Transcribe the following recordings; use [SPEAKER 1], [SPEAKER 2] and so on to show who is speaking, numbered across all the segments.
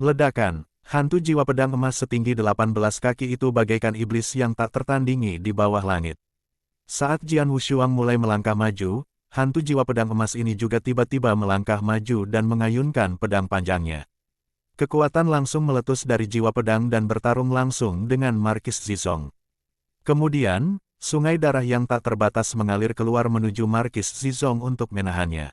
[SPEAKER 1] Ledakan, hantu jiwa pedang emas setinggi 18 kaki itu bagaikan iblis yang tak tertandingi di bawah langit. Saat Jian Wushuang mulai melangkah maju, hantu jiwa pedang emas ini juga tiba-tiba melangkah maju dan mengayunkan pedang panjangnya. Kekuatan langsung meletus dari jiwa pedang dan bertarung langsung dengan Markis Zizong. Kemudian, sungai darah yang tak terbatas mengalir keluar menuju Markis Zizong untuk menahannya.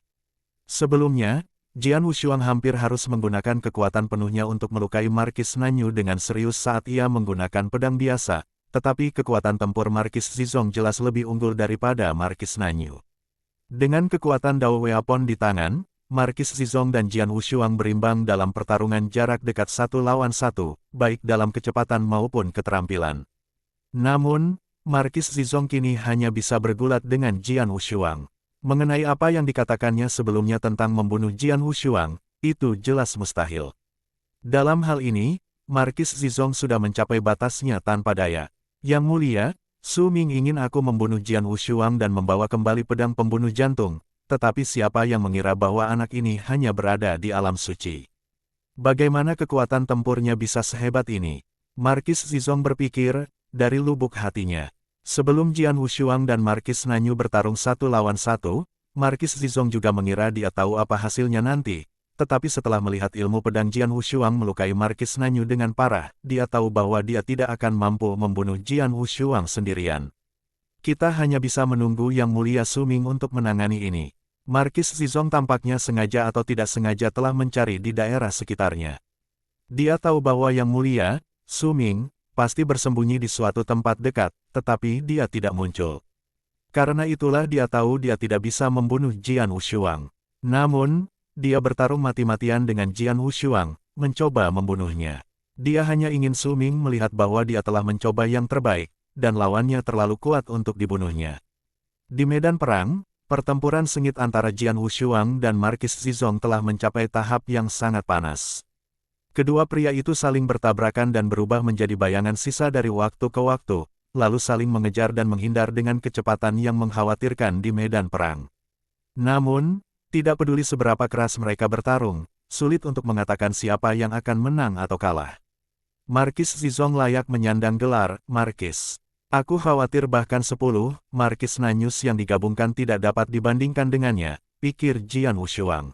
[SPEAKER 1] Sebelumnya, Jian Wushuang hampir harus menggunakan kekuatan penuhnya untuk melukai Markis Nanyu dengan serius saat ia menggunakan pedang biasa, tetapi kekuatan tempur Markis Zizong jelas lebih unggul daripada Markis Nanyu. Dengan kekuatan Dao Weapon di tangan, Markis Zizong dan Jian Wushuang berimbang dalam pertarungan jarak dekat 1 lawan 1, baik dalam kecepatan maupun keterampilan. Namun, Markis Zizong kini hanya bisa bergulat dengan Jian Wushuang. Mengenai apa yang dikatakannya sebelumnya tentang membunuh Jian Wushuang, itu jelas mustahil. Dalam hal ini, Markis Zizong sudah mencapai batasnya tanpa daya. Yang mulia, Su Ming ingin aku membunuh Jian Wushuang dan membawa kembali pedang pembunuh jantung, tetapi siapa yang mengira bahwa anak ini hanya berada di alam suci? Bagaimana kekuatan tempurnya bisa sehebat ini? Markis Zizong berpikir, dari lubuk hatinya. Sebelum Jian Wushuang dan Markis Nanyu bertarung 1 lawan 1, Markis Zizong juga mengira dia tahu apa hasilnya nanti, tetapi setelah melihat ilmu pedang Jian Wushuang melukai Markis Nanyu dengan parah, dia tahu bahwa dia tidak akan mampu membunuh Jian Wushuang sendirian. Kita hanya bisa menunggu Yang Mulia Su Ming untuk menangani ini. Markis Zizong tampaknya sengaja atau tidak sengaja telah mencari di daerah sekitarnya. Dia tahu bahwa Yang Mulia, Su Ming, pasti bersembunyi di suatu tempat dekat, tetapi dia tidak muncul. Karena itulah dia tahu dia tidak bisa membunuh Jian Wushuang. Namun, dia bertarung mati-matian dengan Jian Wushuang, mencoba membunuhnya. Dia hanya ingin Su Ming melihat bahwa dia telah mencoba yang terbaik, dan lawannya terlalu kuat untuk dibunuhnya. Di medan perang, pertempuran sengit antara Jian Wushuang dan Markis Zizong telah mencapai tahap yang sangat panas. Kedua pria itu saling bertabrakan dan berubah menjadi bayangan sisa dari waktu ke waktu, lalu saling mengejar dan menghindar dengan kecepatan yang mengkhawatirkan di medan perang. Namun, tidak peduli seberapa keras mereka bertarung, sulit untuk mengatakan siapa yang akan menang atau kalah. Markis Zizong layak menyandang gelar Markis. Aku khawatir bahkan 10 Markis Nanyus yang digabungkan tidak dapat dibandingkan dengannya, pikir Jian Wushuang.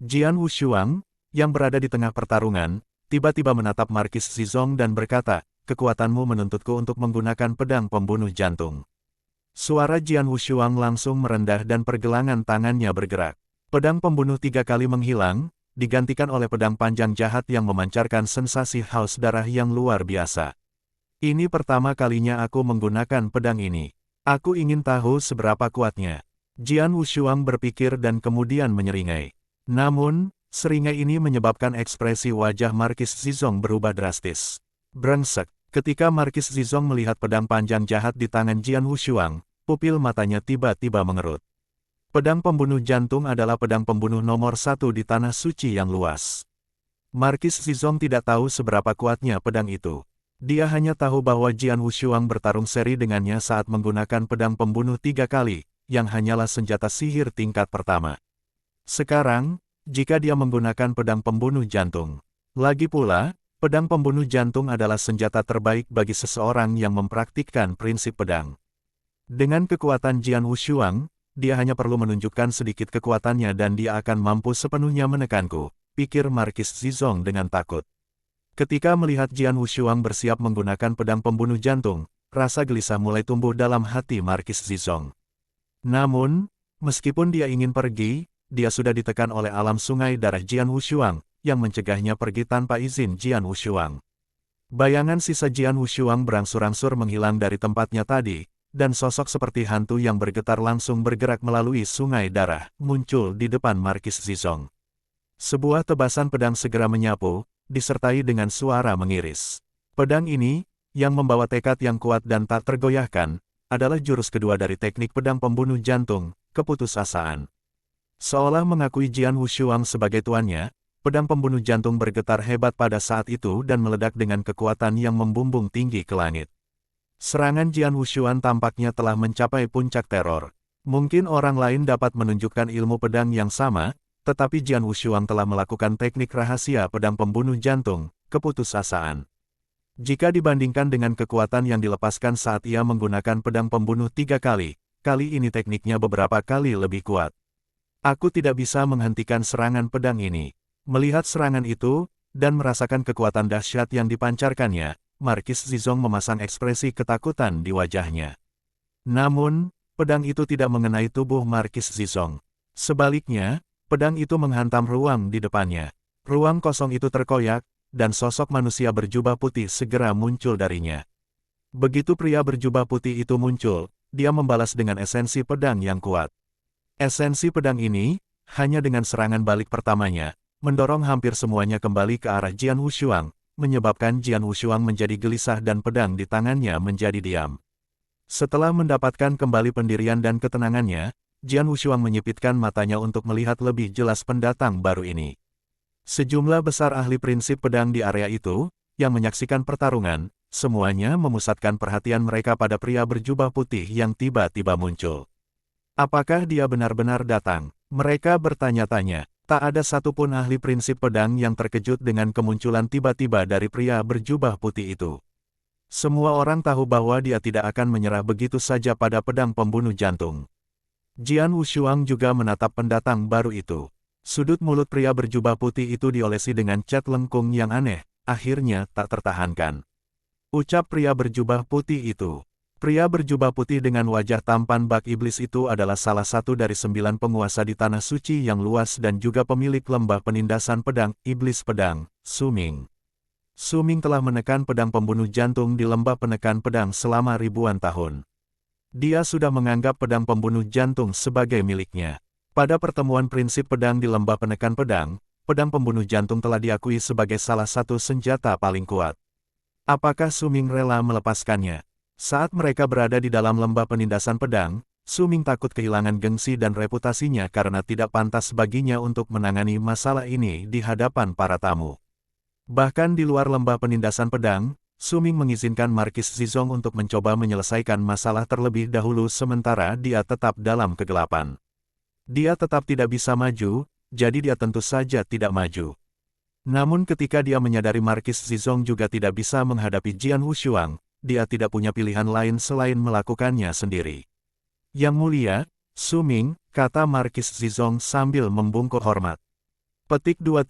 [SPEAKER 1] Jian Wushuang, yang berada di tengah pertarungan, tiba-tiba menatap Markis Zizong dan berkata, kekuatanmu menuntutku untuk menggunakan pedang pembunuh jantung. Suara Jian Wushuang langsung merendah dan pergelangan tangannya bergerak. Pedang pembunuh 3 kali menghilang, digantikan oleh pedang panjang jahat yang memancarkan sensasi haus darah yang luar biasa. Ini pertama kalinya aku menggunakan pedang ini. Aku ingin tahu seberapa kuatnya. Jian Wushuang berpikir dan kemudian menyeringai. Namun, seringai ini menyebabkan ekspresi wajah Markis Zizong berubah drastis. Brengsek. Ketika Markis Zizong melihat pedang panjang jahat di tangan Jian Wushuang, pupil matanya tiba-tiba mengerut. Pedang pembunuh jantung adalah pedang pembunuh nomor 1 di tanah suci yang luas. Markis Zizong tidak tahu seberapa kuatnya pedang itu. Dia hanya tahu bahwa Jian Wushuang bertarung seri dengannya saat menggunakan pedang pembunuh 3 kali, yang hanyalah senjata sihir tingkat pertama. Sekarang, jika dia menggunakan pedang pembunuh jantung. Lagi pula, pedang pembunuh jantung adalah senjata terbaik bagi seseorang yang mempraktikkan prinsip pedang. Dengan kekuatan Jian Wushuang, dia hanya perlu menunjukkan sedikit kekuatannya dan dia akan mampu sepenuhnya menekanku, pikir Markis Zizong dengan takut. Ketika melihat Jian Wushuang bersiap menggunakan pedang pembunuh jantung, rasa gelisah mulai tumbuh dalam hati Markis Zizong. Namun, meskipun dia ingin pergi, dia sudah ditekan oleh alam sungai darah Jian Wushuang, yang mencegahnya pergi tanpa izin Jian Wushuang. Bayangan sisa Jian Wushuang berangsur-angsur menghilang dari tempatnya tadi, dan sosok seperti hantu yang bergetar langsung bergerak melalui sungai darah, muncul di depan Markis Zizong. Sebuah tebasan pedang segera menyapu, disertai dengan suara mengiris. Pedang ini, yang membawa tekad yang kuat dan tak tergoyahkan, adalah jurus kedua dari teknik pedang pembunuh jantung, keputusasaan. Seolah mengakui Jian Wushuang sebagai tuannya, pedang pembunuh jantung bergetar hebat pada saat itu dan meledak dengan kekuatan yang membumbung tinggi ke langit. Serangan Jian Wushuang tampaknya telah mencapai puncak teror. Mungkin orang lain dapat menunjukkan ilmu pedang yang sama, tetapi Jian Wushuang telah melakukan teknik rahasia pedang pembunuh jantung, keputusasaan. Jika dibandingkan dengan kekuatan yang dilepaskan saat ia menggunakan pedang pembunuh 3 kali, kali ini tekniknya beberapa kali lebih kuat. Aku tidak bisa menghentikan serangan pedang ini. Melihat serangan itu, dan merasakan kekuatan dahsyat yang dipancarkannya, Markis Zizong memasang ekspresi ketakutan di wajahnya. Namun, pedang itu tidak mengenai tubuh Markis Zizong. Sebaliknya, pedang itu menghantam ruang di depannya. Ruang kosong itu terkoyak, dan sosok manusia berjubah putih segera muncul darinya. Begitu pria berjubah putih itu muncul, dia membalas dengan esensi pedang yang kuat. Esensi pedang ini, hanya dengan serangan balik pertamanya, mendorong hampir semuanya kembali ke arah Jian Wushuang, menyebabkan Jian Wushuang menjadi gelisah dan pedang di tangannya menjadi diam. Setelah mendapatkan kembali pendirian dan ketenangannya, Jian Wushuang menyipitkan matanya untuk melihat lebih jelas pendatang baru ini. Sejumlah besar ahli prinsip pedang di area itu, yang menyaksikan pertarungan, semuanya memusatkan perhatian mereka pada pria berjubah putih yang tiba-tiba muncul. Apakah dia benar-benar datang? Mereka bertanya-tanya. Tak ada satupun ahli prinsip pedang yang terkejut dengan kemunculan tiba-tiba dari pria berjubah putih itu. Semua orang tahu bahwa dia tidak akan menyerah begitu saja pada pedang pembunuh jantung. Jian Wushuang juga menatap pendatang baru itu. Sudut mulut pria berjubah putih itu diolesi dengan cat lengkung yang aneh, akhirnya tak tertahankan. Ucap pria berjubah putih itu. Pria berjubah putih dengan wajah tampan bak iblis itu adalah salah satu dari 9 penguasa di Tanah Suci yang luas dan juga pemilik lembah penindasan pedang, iblis pedang, Su Ming. Su Ming telah menekan pedang pembunuh jantung di lembah penekan pedang selama ribuan tahun. Dia sudah menganggap pedang pembunuh jantung sebagai miliknya. Pada pertemuan prinsip pedang di lembah penekan pedang pembunuh jantung telah diakui sebagai salah satu senjata paling kuat. Apakah Su Ming rela melepaskannya? Saat mereka berada di dalam lembah penindasan pedang, Su Ming takut kehilangan gengsi dan reputasinya karena tidak pantas baginya untuk menangani masalah ini di hadapan para tamu. Bahkan di luar lembah penindasan pedang, Su Ming mengizinkan Markis Zizong untuk mencoba menyelesaikan masalah terlebih dahulu sementara dia tetap dalam kegelapan. Dia tetap tidak bisa maju, jadi dia tentu saja tidak maju. Namun ketika dia menyadari Markis Zizong juga tidak bisa menghadapi Jian Wushuang, dia tidak punya pilihan lain selain melakukannya sendiri. Yang mulia, Su Ming, kata Markis Zizong sambil membungkuk hormat. Petik 2.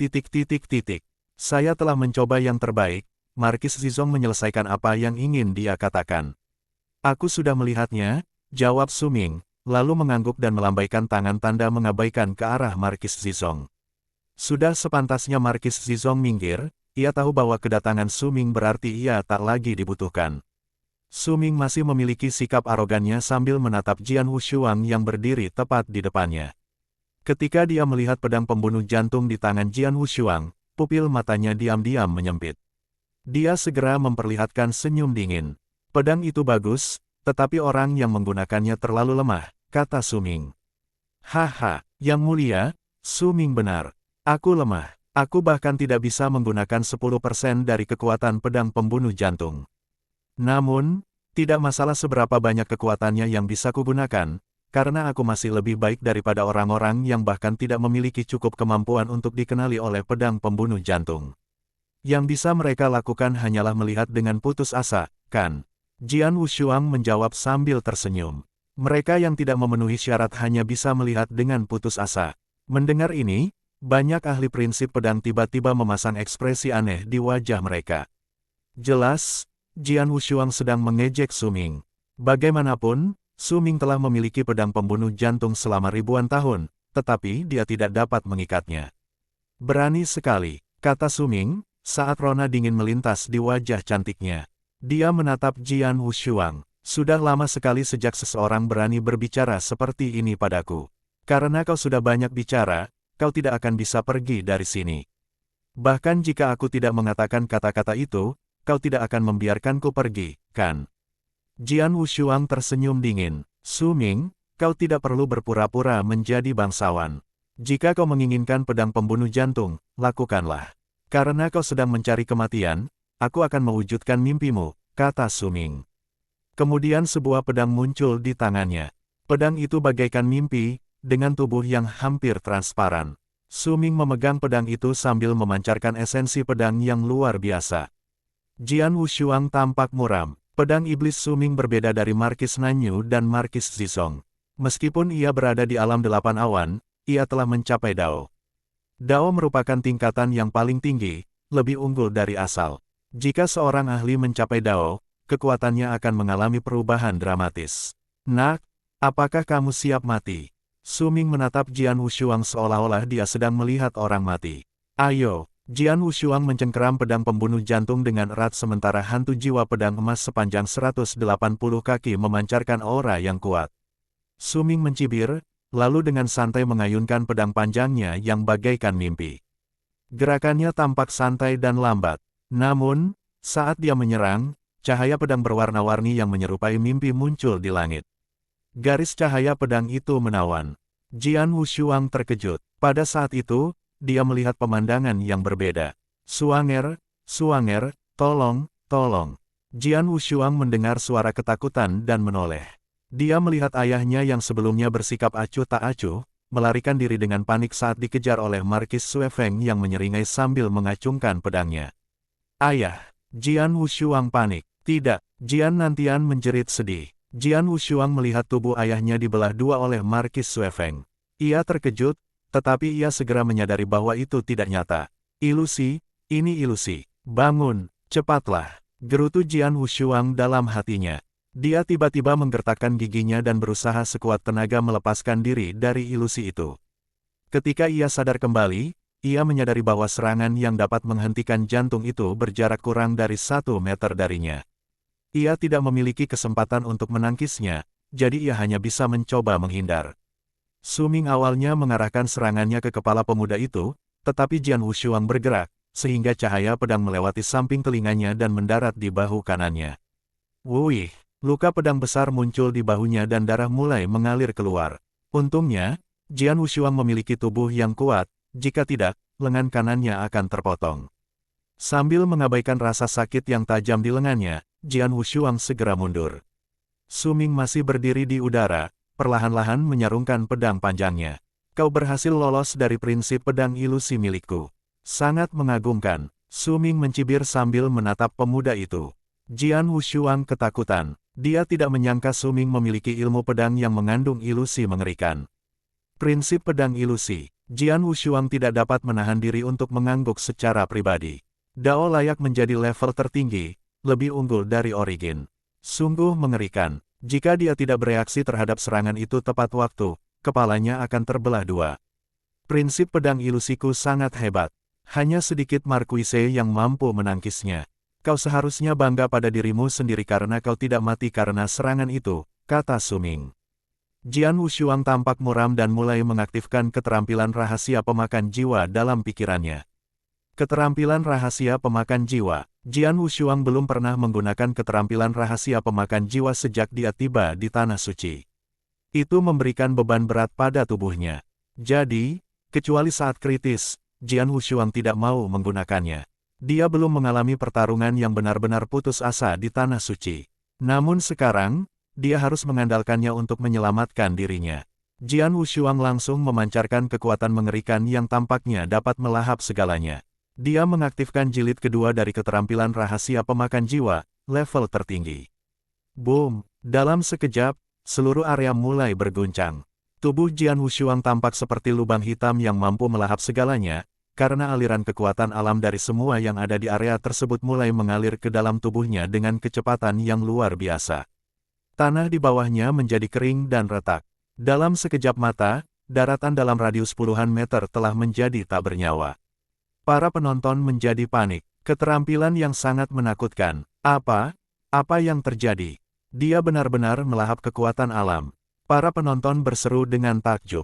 [SPEAKER 1] Saya telah mencoba yang terbaik, Markis Zizong menyelesaikan apa yang ingin dia katakan. Aku sudah melihatnya, jawab Su Ming, lalu mengangguk dan melambaikan tangan tanda mengabaikan ke arah Markis Zizong. Sudah sepantasnya Markis Zizong minggir, ia tahu bahwa kedatangan Su Ming berarti ia tak lagi dibutuhkan. Su Ming masih memiliki sikap arogannya sambil menatap Jian Wushuang yang berdiri tepat di depannya. Ketika dia melihat pedang pembunuh jantung di tangan Jian Wushuang, pupil matanya diam-diam menyempit. Dia segera memperlihatkan senyum dingin. Pedang itu bagus, tetapi orang yang menggunakannya terlalu lemah, kata Su Ming. Haha, yang mulia, Su Ming benar. Aku lemah. Aku bahkan tidak bisa menggunakan 10% dari kekuatan pedang pembunuh jantung. Namun, tidak masalah seberapa banyak kekuatannya yang bisa kugunakan, karena aku masih lebih baik daripada orang-orang yang bahkan tidak memiliki cukup kemampuan untuk dikenali oleh pedang pembunuh jantung. Yang bisa mereka lakukan hanyalah melihat dengan putus asa, kan? Jian Wushuang menjawab sambil tersenyum. Mereka yang tidak memenuhi syarat hanya bisa melihat dengan putus asa. Mendengar ini, banyak ahli prinsip pedang tiba-tiba memasang ekspresi aneh di wajah mereka. Jelas, Jian Wushuang sedang mengejek Su Ming. Bagaimanapun, Su Ming telah memiliki pedang pembunuh jantung selama ribuan tahun, tetapi dia tidak dapat mengikatnya. Berani sekali, kata Su Ming, saat rona dingin melintas di wajah cantiknya. Dia menatap Jian Wushuang. Sudah lama sekali sejak seseorang berani berbicara seperti ini padaku. Karena kau sudah banyak bicara, kau tidak akan bisa pergi dari sini. Bahkan jika aku tidak mengatakan kata-kata itu, kau tidak akan membiarkanku pergi, kan? Jian Wushuang tersenyum dingin. Su Ming, kau tidak perlu berpura-pura menjadi bangsawan. Jika kau menginginkan pedang pembunuh jantung, lakukanlah. Karena kau sedang mencari kematian, aku akan mewujudkan mimpimu, kata Su Ming. Kemudian sebuah pedang muncul di tangannya. Pedang itu bagaikan mimpi, dengan tubuh yang hampir transparan. Su Ming memegang pedang itu sambil memancarkan esensi pedang yang luar biasa. Jian Wushuang tampak muram. Pedang iblis Su Ming berbeda dari Markis Nanyu dan Markis Zizong. Meskipun ia berada di alam delapan awan, ia telah mencapai Dao. Dao merupakan tingkatan yang paling tinggi, lebih unggul dari asal. Jika seorang ahli mencapai Dao, kekuatannya akan mengalami perubahan dramatis. Nak, apakah kamu siap mati? Su Ming menatap Jian Wushuang seolah-olah dia sedang melihat orang mati. Ayo! Jian Wushuang mencengkeram pedang pembunuh jantung dengan erat sementara hantu jiwa pedang emas sepanjang 180 kaki memancarkan aura yang kuat. Su Ming mencibir, lalu dengan santai mengayunkan pedang panjangnya yang bagaikan mimpi. Gerakannya tampak santai dan lambat. Namun, saat dia menyerang, cahaya pedang berwarna-warni yang menyerupai mimpi muncul di langit. Garis cahaya pedang itu menawan. Jian Wushuang terkejut. Pada saat itu, dia melihat pemandangan yang berbeda. Suanger, Suanger, tolong, tolong. Jian Wushuang mendengar suara ketakutan dan menoleh. Dia melihat ayahnya yang sebelumnya bersikap acuh tak acuh, melarikan diri dengan panik saat dikejar oleh Markis Sue Feng yang menyeringai sambil mengacungkan pedangnya. Ayah! Jian Wushuang panik. Tidak, Jian Nantian menjerit sedih. Jian Wushuang melihat tubuh ayahnya dibelah dua oleh Markis Sue Feng. Ia terkejut, tetapi ia segera menyadari bahwa itu tidak nyata. Ilusi, ini ilusi. Bangun, cepatlah. Gerutu Jian Wushuang dalam hatinya. Dia tiba-tiba menggertakkan giginya dan berusaha sekuat tenaga melepaskan diri dari ilusi itu. Ketika ia sadar kembali, ia menyadari bahwa serangan yang dapat menghentikan jantung itu berjarak kurang dari 1 meter darinya. Ia tidak memiliki kesempatan untuk menangkisnya, jadi ia hanya bisa mencoba menghindar. Su Ming awalnya mengarahkan serangannya ke kepala pemuda itu, tetapi Jian Wushuang bergerak, sehingga cahaya pedang melewati samping telinganya dan mendarat di bahu kanannya. Wuih, luka pedang besar muncul di bahunya dan darah mulai mengalir keluar. Untungnya, Jian Wushuang memiliki tubuh yang kuat, jika tidak, lengan kanannya akan terpotong. Sambil mengabaikan rasa sakit yang tajam di lengannya, Jian Wushuang segera mundur. Su Ming masih berdiri di udara, perlahan-lahan menyarungkan pedang panjangnya. Kau berhasil lolos dari prinsip pedang ilusi milikku. Sangat mengagumkan. Su Ming mencibir sambil menatap pemuda itu. Jian Wushuang ketakutan. Dia tidak menyangka Su Ming memiliki ilmu pedang yang mengandung ilusi mengerikan. Prinsip pedang ilusi. Jian Wushuang tidak dapat menahan diri untuk mengangguk secara pribadi. Dao layak menjadi level tertinggi, lebih unggul dari Origin. Sungguh mengerikan. Jika dia tidak bereaksi terhadap serangan itu tepat waktu, kepalanya akan terbelah dua. Prinsip pedang ilusiku sangat hebat. Hanya sedikit Marquise yang mampu menangkisnya. Kau seharusnya bangga pada dirimu sendiri karena kau tidak mati karena serangan itu, kata Su Ming. Jian Wushuang tampak muram dan mulai mengaktifkan keterampilan rahasia pemakan jiwa dalam pikirannya. Keterampilan rahasia pemakan jiwa. Jian Wushuang belum pernah menggunakan keterampilan rahasia pemakan jiwa sejak dia tiba di Tanah Suci. Itu memberikan beban berat pada tubuhnya. Jadi, kecuali saat kritis, Jian Wushuang tidak mau menggunakannya. Dia belum mengalami pertarungan yang benar-benar putus asa di Tanah Suci. Namun sekarang, dia harus mengandalkannya untuk menyelamatkan dirinya. Jian Wushuang langsung memancarkan kekuatan mengerikan yang tampaknya dapat melahap segalanya. Dia mengaktifkan jilid kedua dari keterampilan rahasia pemakan jiwa, level tertinggi. Boom! Dalam sekejap, seluruh area mulai berguncang. Tubuh Jian Wushuang tampak seperti lubang hitam yang mampu melahap segalanya, karena aliran kekuatan alam dari semua yang ada di area tersebut mulai mengalir ke dalam tubuhnya dengan kecepatan yang luar biasa. Tanah di bawahnya menjadi kering dan retak. Dalam sekejap mata, daratan dalam radius puluhan meter telah menjadi tak bernyawa. Para penonton menjadi panik. Keterampilan yang sangat menakutkan. Apa yang terjadi? Dia benar-benar melahap kekuatan alam. Para penonton berseru dengan takjub.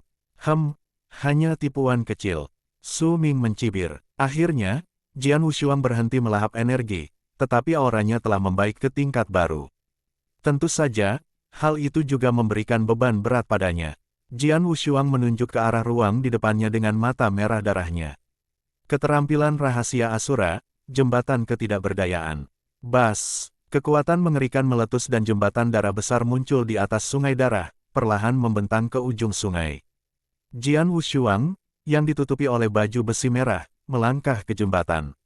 [SPEAKER 1] Hanya tipuan kecil. Su Ming mencibir. Akhirnya, Jian Wushuang berhenti melahap energi, tetapi auranya telah membaik ke tingkat baru. Tentu saja, hal itu juga memberikan beban berat padanya. Jian Wushuang menunjuk ke arah ruang di depannya dengan mata merah darahnya. Keterampilan rahasia Asura, jembatan ketidakberdayaan. Bas, kekuatan mengerikan meletus dan jembatan darah besar muncul di atas sungai darah, perlahan membentang ke ujung sungai. Jian Wushuang, yang ditutupi oleh baju besi merah, melangkah ke jembatan.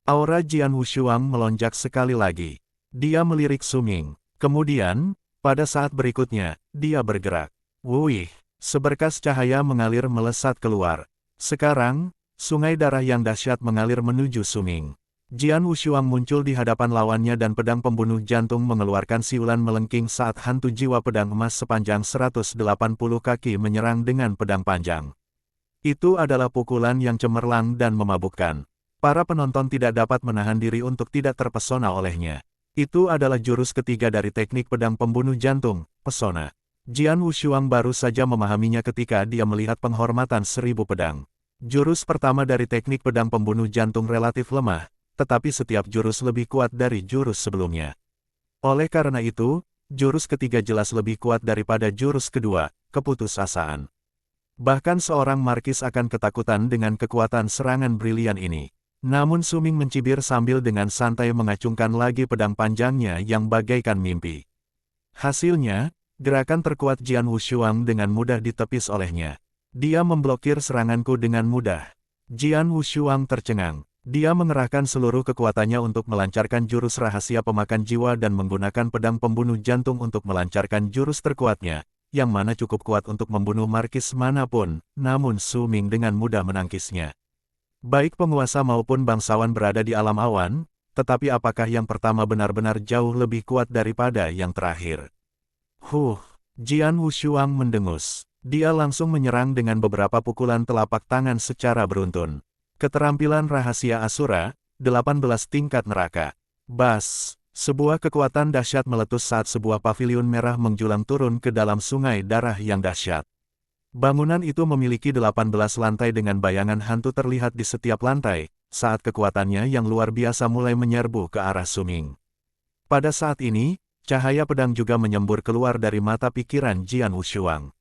[SPEAKER 1] Aura Jian Wushuang melonjak sekali lagi. Dia melirik Su Ming. Kemudian, pada saat berikutnya, dia bergerak. Wuih, seberkas cahaya mengalir melesat keluar. Sekarang, sungai darah yang dahsyat mengalir menuju Su Ming. Jian Wushuang muncul di hadapan lawannya dan pedang pembunuh jantung mengeluarkan siulan melengking saat hantu jiwa pedang emas sepanjang 180 kaki menyerang dengan pedang panjang. Itu adalah pukulan yang cemerlang dan memabukkan. Para penonton tidak dapat menahan diri untuk tidak terpesona olehnya. Itu adalah jurus ketiga dari teknik pedang pembunuh jantung, pesona. Jian Wushuang baru saja memahaminya ketika dia melihat penghormatan 1000 pedang. Jurus pertama dari teknik pedang pembunuh jantung relatif lemah, tetapi setiap jurus lebih kuat dari jurus sebelumnya. Oleh karena itu, jurus ketiga jelas lebih kuat daripada jurus kedua, keputusasaan. Bahkan seorang markis akan ketakutan dengan kekuatan serangan brilian ini. Namun Su Ming mencibir sambil dengan santai mengacungkan lagi pedang panjangnya yang bagaikan mimpi. Hasilnya, gerakan terkuat Jian Wushuang dengan mudah ditepis olehnya. Dia memblokir seranganku dengan mudah. Jian Wushuang tercengang. Dia mengerahkan seluruh kekuatannya untuk melancarkan jurus rahasia pemakan jiwa dan menggunakan pedang pembunuh jantung untuk melancarkan jurus terkuatnya, yang mana cukup kuat untuk membunuh markis manapun, namun Su Ming dengan mudah menangkisnya. Baik penguasa maupun bangsawan berada di alam awan, tetapi apakah yang pertama benar-benar jauh lebih kuat daripada yang terakhir? Jian Wushuang mendengus. Dia langsung menyerang dengan beberapa pukulan telapak tangan secara beruntun. Keterampilan rahasia Asura, 18 tingkat neraka. Bas, sebuah kekuatan dahsyat meletus saat sebuah paviliun merah menjulang turun ke dalam sungai darah yang dahsyat. Bangunan itu memiliki 18 lantai dengan bayangan hantu terlihat di setiap lantai, saat kekuatannya yang luar biasa mulai menyerbu ke arah Su Ming. Pada saat ini, cahaya pedang juga menyembur keluar dari mata pikiran Jian Wushuang.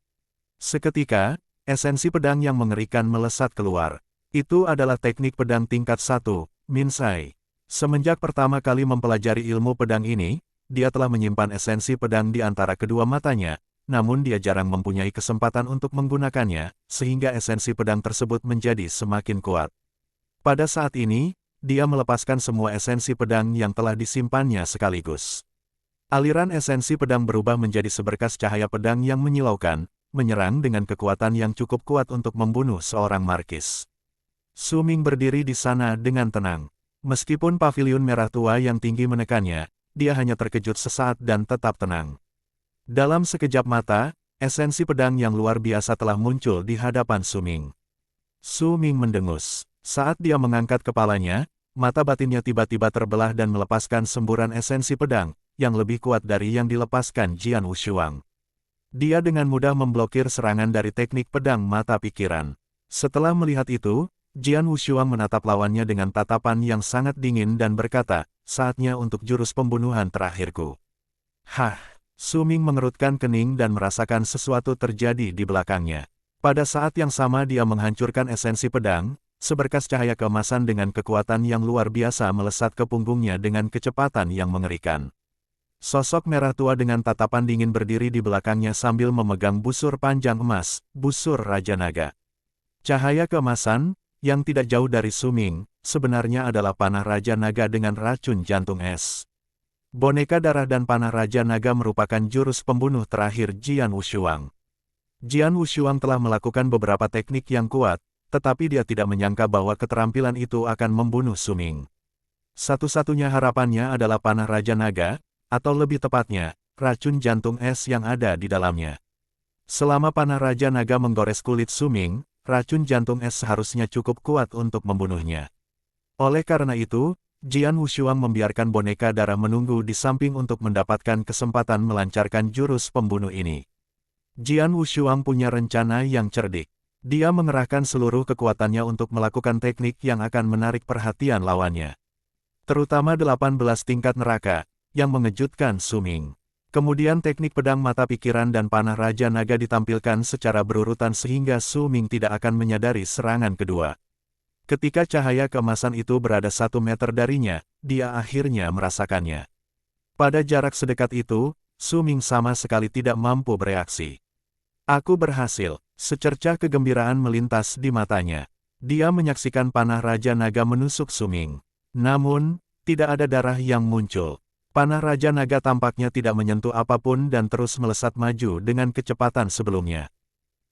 [SPEAKER 1] Seketika, esensi pedang yang mengerikan melesat keluar. Itu adalah teknik pedang tingkat 1, Minsai. Semenjak pertama kali mempelajari ilmu pedang ini, dia telah menyimpan esensi pedang di antara kedua matanya, namun dia jarang mempunyai kesempatan untuk menggunakannya, sehingga esensi pedang tersebut menjadi semakin kuat. Pada saat ini, dia melepaskan semua esensi pedang yang telah disimpannya sekaligus. Aliran esensi pedang berubah menjadi seberkas cahaya pedang yang menyilaukan, menyerang dengan kekuatan yang cukup kuat untuk membunuh seorang markis. Su Ming berdiri di sana dengan tenang. Meskipun paviliun merah tua yang tinggi menekannya, dia hanya terkejut sesaat dan tetap tenang. Dalam sekejap mata, esensi pedang yang luar biasa telah muncul di hadapan Su Ming. Su Ming mendengus. Saat dia mengangkat kepalanya, mata batinnya tiba-tiba terbelah dan melepaskan semburan esensi pedang, yang lebih kuat dari yang dilepaskan Jian Wushuang. Dia dengan mudah memblokir serangan dari teknik pedang mata pikiran. Setelah melihat itu, Jian Wushuang menatap lawannya dengan tatapan yang sangat dingin dan berkata, saatnya untuk jurus pembunuhan terakhirku. Su Ming mengerutkan kening dan merasakan sesuatu terjadi di belakangnya. Pada saat yang sama dia menghancurkan esensi pedang, seberkas cahaya keemasan dengan kekuatan yang luar biasa melesat ke punggungnya dengan kecepatan yang mengerikan. Sosok merah tua dengan tatapan dingin berdiri di belakangnya sambil memegang busur panjang emas, busur Raja Naga. Cahaya keemasan, yang tidak jauh dari Su Ming, sebenarnya adalah panah Raja Naga dengan racun jantung es. Boneka darah dan panah Raja Naga merupakan jurus pembunuh terakhir Jian Wushuang. Jian Wushuang telah melakukan beberapa teknik yang kuat, tetapi dia tidak menyangka bahwa keterampilan itu akan membunuh Su Ming. Satu-satunya harapannya adalah panah Raja Naga, atau lebih tepatnya, racun jantung es yang ada di dalamnya. Selama panah Raja Naga menggores kulit Su Ming, racun jantung es seharusnya cukup kuat untuk membunuhnya. Oleh karena itu, Jian Wushuang membiarkan boneka darah menunggu di samping untuk mendapatkan kesempatan melancarkan jurus pembunuh ini. Jian Wushuang punya rencana yang cerdik. Dia mengerahkan seluruh kekuatannya untuk melakukan teknik yang akan menarik perhatian lawannya. Terutama 18 tingkat neraka, yang mengejutkan Su Ming. Kemudian teknik pedang mata pikiran dan panah Raja Naga ditampilkan secara berurutan sehingga Su Ming tidak akan menyadari serangan kedua. Ketika cahaya keemasan itu berada 1 meter darinya, dia akhirnya merasakannya. Pada jarak sedekat itu, Su Ming sama sekali tidak mampu bereaksi. Aku berhasil. Secercah kegembiraan melintas di matanya. Dia menyaksikan panah Raja Naga menusuk Suming. Namun, tidak ada darah yang muncul. Panah Raja Naga tampaknya tidak menyentuh apapun dan terus melesat maju dengan kecepatan sebelumnya.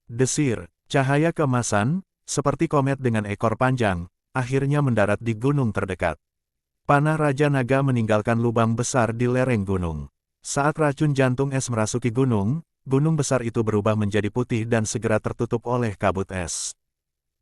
[SPEAKER 1] Desir, cahaya keemasan, seperti komet dengan ekor panjang, akhirnya mendarat di gunung terdekat. Panah Raja Naga meninggalkan lubang besar di lereng gunung. Saat racun jantung es merasuki gunung, gunung besar itu berubah menjadi putih dan segera tertutup oleh kabut es.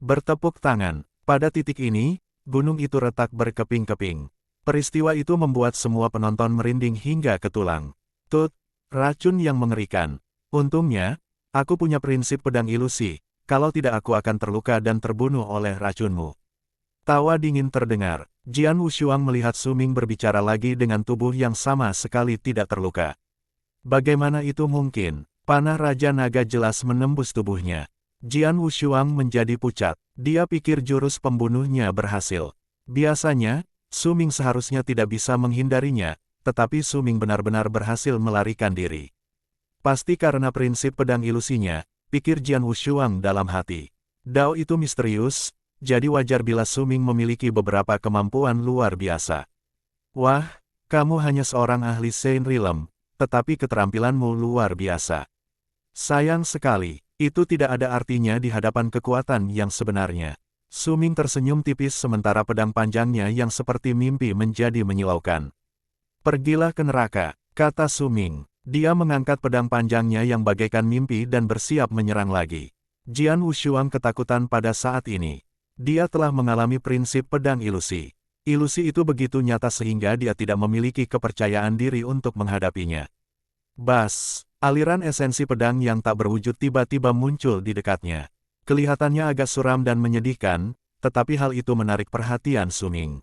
[SPEAKER 1] Bertepuk tangan. Pada titik ini, gunung itu retak berkeping-keping. Peristiwa itu membuat semua penonton merinding hingga ke tulang. Tut, racun yang mengerikan. Untungnya, aku punya prinsip pedang ilusi, kalau tidak aku akan terluka dan terbunuh oleh racunmu. Tawa dingin terdengar. Jian Wushuang melihat Suming berbicara lagi dengan tubuh yang sama sekali tidak terluka. Bagaimana itu mungkin? Panah Raja Naga jelas menembus tubuhnya. Jian Wushuang menjadi pucat. Dia pikir jurus pembunuhnya berhasil. Biasanya, Suming seharusnya tidak bisa menghindarinya, tetapi Suming benar-benar berhasil melarikan diri. Pasti karena prinsip pedang ilusinya, pikir Jian Wushuang dalam hati. Dao itu misterius, jadi wajar bila Suming memiliki beberapa kemampuan luar biasa. Wah, kamu hanya seorang ahli Sein Rilem, tetapi keterampilanmu luar biasa. Sayang sekali, itu tidak ada artinya di hadapan kekuatan yang sebenarnya. Suming tersenyum tipis sementara pedang panjangnya yang seperti mimpi menjadi menyilaukan. Pergilah ke neraka, kata Suming. Dia mengangkat pedang panjangnya yang bagaikan mimpi dan bersiap menyerang lagi. Jian Wushuang ketakutan pada saat ini. Dia telah mengalami prinsip pedang ilusi. Ilusi itu begitu nyata sehingga dia tidak memiliki kepercayaan diri untuk menghadapinya. Bas, aliran esensi pedang yang tak berwujud tiba-tiba muncul di dekatnya. Kelihatannya agak suram dan menyedihkan, tetapi hal itu menarik perhatian Suming.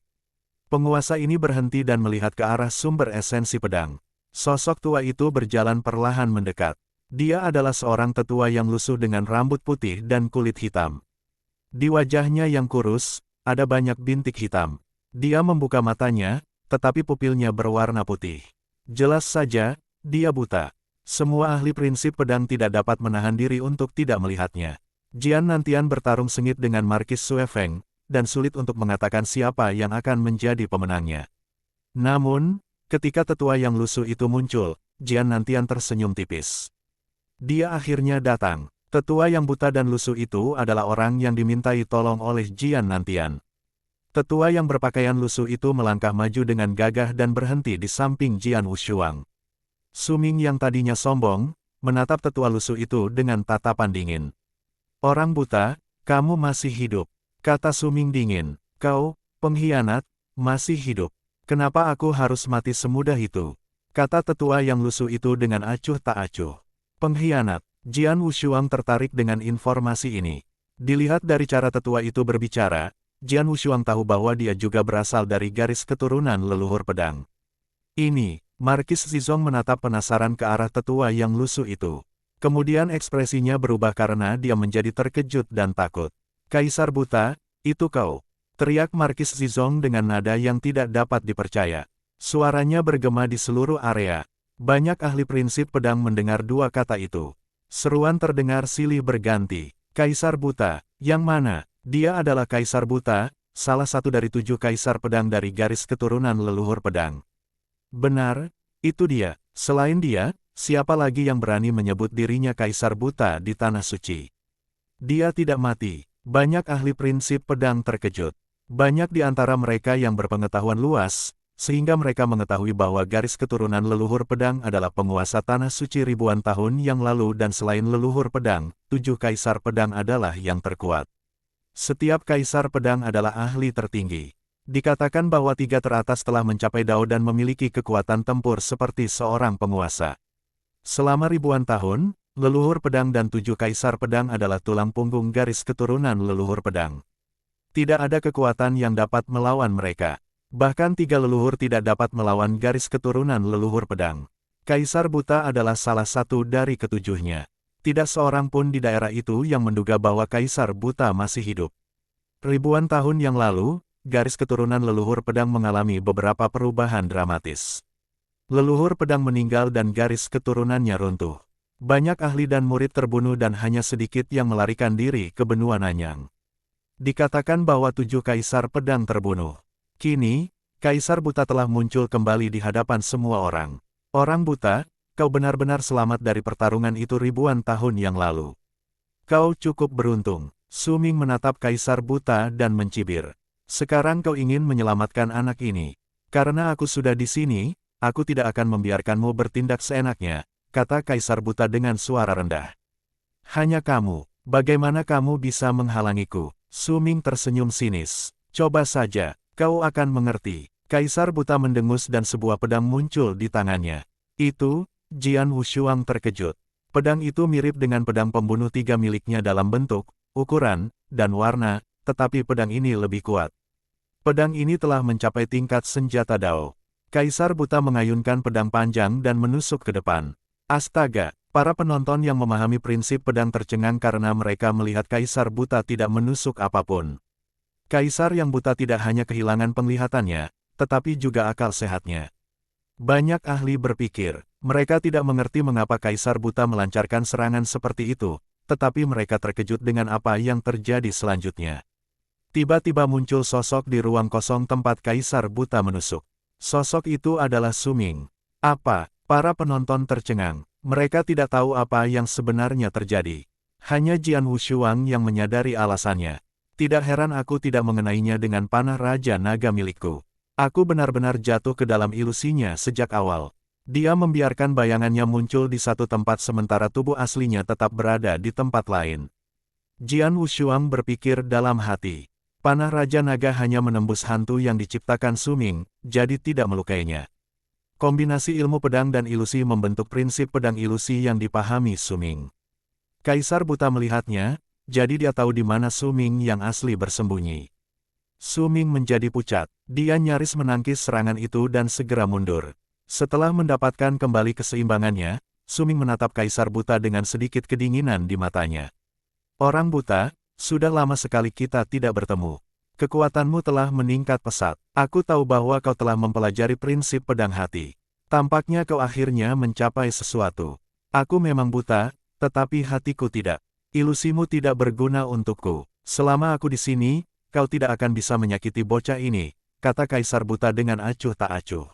[SPEAKER 1] Penguasa ini berhenti dan melihat ke arah sumber esensi pedang. Sosok tua itu berjalan perlahan mendekat. Dia adalah seorang tetua yang lusuh dengan rambut putih dan kulit hitam. Di wajahnya yang kurus, ada banyak bintik hitam. Dia membuka matanya, tetapi pupilnya berwarna putih. Jelas saja, dia buta. Semua ahli prinsip pedang tidak dapat menahan diri untuk tidak melihatnya. Jian Nantian bertarung sengit dengan Markis Sue Feng, dan sulit untuk mengatakan siapa yang akan menjadi pemenangnya. Namun, ketika tetua yang lusuh itu muncul, Jian Nantian tersenyum tipis. Dia akhirnya datang. Tetua yang buta dan lusuh itu adalah orang yang dimintai tolong oleh Jian Nantian. Tetua yang berpakaian lusuh itu melangkah maju dengan gagah dan berhenti di samping Jian Wushuang. Suming yang tadinya sombong, menatap tetua lusuh itu dengan tatapan dingin. Orang buta, kamu masih hidup, kata Suming dingin. Kau, pengkhianat, masih hidup. Kenapa aku harus mati semudah itu? Kata tetua yang lusuh itu dengan acuh tak acuh. Pengkhianat. Jian Wushuang tertarik dengan informasi ini. Dilihat dari cara tetua itu berbicara, Jian Wushuang tahu bahwa dia juga berasal dari garis keturunan leluhur pedang. Ini, Markis Zizong menatap penasaran ke arah tetua yang lusuh itu. Kemudian ekspresinya berubah karena dia menjadi terkejut dan takut. Kaisar buta, itu kau. Teriak Markis Zizong dengan nada yang tidak dapat dipercaya. Suaranya bergema di seluruh area. Banyak ahli prinsip pedang mendengar dua kata itu. Seruan terdengar silih berganti. Kaisar buta, yang mana? Dia adalah Kaisar buta, salah satu dari 7 kaisar pedang dari garis keturunan leluhur pedang. Benar, itu dia. Selain dia, siapa lagi yang berani menyebut dirinya Kaisar buta di Tanah Suci? Dia tidak mati. Banyak ahli prinsip pedang terkejut. Banyak di antara mereka yang berpengetahuan luas, sehingga mereka mengetahui bahwa garis keturunan leluhur pedang adalah penguasa Tanah Suci ribuan tahun yang lalu dan selain leluhur pedang, 7 kaisar pedang adalah yang terkuat. Setiap kaisar pedang adalah ahli tertinggi. Dikatakan bahwa 3 teratas telah mencapai Dao dan memiliki kekuatan tempur seperti seorang penguasa. Selama ribuan tahun, leluhur pedang dan 7 kaisar pedang adalah tulang punggung garis keturunan leluhur pedang. Tidak ada kekuatan yang dapat melawan mereka. Bahkan 3 leluhur tidak dapat melawan garis keturunan leluhur pedang. Kaisar buta adalah salah satu dari ketujuhnya. Tidak seorang pun di daerah itu yang menduga bahwa Kaisar buta masih hidup. Ribuan tahun yang lalu, garis keturunan leluhur pedang mengalami beberapa perubahan dramatis. Leluhur pedang meninggal dan garis keturunannya runtuh. Banyak ahli dan murid terbunuh dan hanya sedikit yang melarikan diri ke benua Nanyang. Dikatakan bahwa 7 kaisar pedang terbunuh. Kini, Kaisar Buta telah muncul kembali di hadapan semua orang. Orang buta, kau benar-benar selamat dari pertarungan itu ribuan tahun yang lalu. Kau cukup beruntung. Su Ming menatap Kaisar Buta dan mencibir. Sekarang kau ingin menyelamatkan anak ini. Karena aku sudah di sini, aku tidak akan membiarkanmu bertindak seenaknya, kata Kaisar Buta dengan suara rendah. Hanya kamu, bagaimana kamu bisa menghalangiku? Su Ming tersenyum sinis. Coba saja, kau akan mengerti. Kaisar Buta mendengus dan sebuah pedang muncul di tangannya. Itu, Jian Wushuang terkejut. Pedang itu mirip dengan pedang pembunuh 3 miliknya dalam bentuk, ukuran, dan warna, tetapi pedang ini lebih kuat. Pedang ini telah mencapai tingkat senjata Dao. Kaisar Buta mengayunkan pedang panjang dan menusuk ke depan. Astaga, para penonton yang memahami prinsip pedang tercengang karena mereka melihat Kaisar Buta tidak menusuk apapun. Kaisar yang buta tidak hanya kehilangan penglihatannya, tetapi juga akal sehatnya. Banyak ahli berpikir, mereka tidak mengerti mengapa Kaisar Buta melancarkan serangan seperti itu, tetapi mereka terkejut dengan apa yang terjadi selanjutnya. Tiba-tiba muncul sosok di ruang kosong tempat Kaisar Buta menusuk. Sosok itu adalah Su Ming. Apa? Para penonton tercengang. Mereka tidak tahu apa yang sebenarnya terjadi. Hanya Jian Wushuang yang menyadari alasannya. Tidak heran aku tidak mengenainya dengan panah Raja Naga milikku. Aku benar-benar jatuh ke dalam ilusinya sejak awal. Dia membiarkan bayangannya muncul di satu tempat sementara tubuh aslinya tetap berada di tempat lain. Jian Wushuang berpikir dalam hati. Panah Raja Naga hanya menembus hantu yang diciptakan Su Ming, jadi tidak melukainya. Kombinasi ilmu pedang dan ilusi membentuk prinsip pedang ilusi yang dipahami Su Ming. Kaisar Buta melihatnya, jadi dia tahu di mana Su Ming yang asli bersembunyi. Su Ming menjadi pucat, dia nyaris menangkis serangan itu dan segera mundur. Setelah mendapatkan kembali keseimbangannya, Su Ming menatap Kaisar Buta dengan sedikit kedinginan di matanya. Orang buta, sudah lama sekali kita tidak bertemu. Kekuatanmu telah meningkat pesat. Aku tahu bahwa kau telah mempelajari prinsip pedang hati. Tampaknya kau akhirnya mencapai sesuatu. Aku memang buta, tetapi hatiku tidak. Ilusimu tidak berguna untukku. Selama aku di sini, kau tidak akan bisa menyakiti bocah ini, kata Kaisar Buta dengan acuh tak acuh.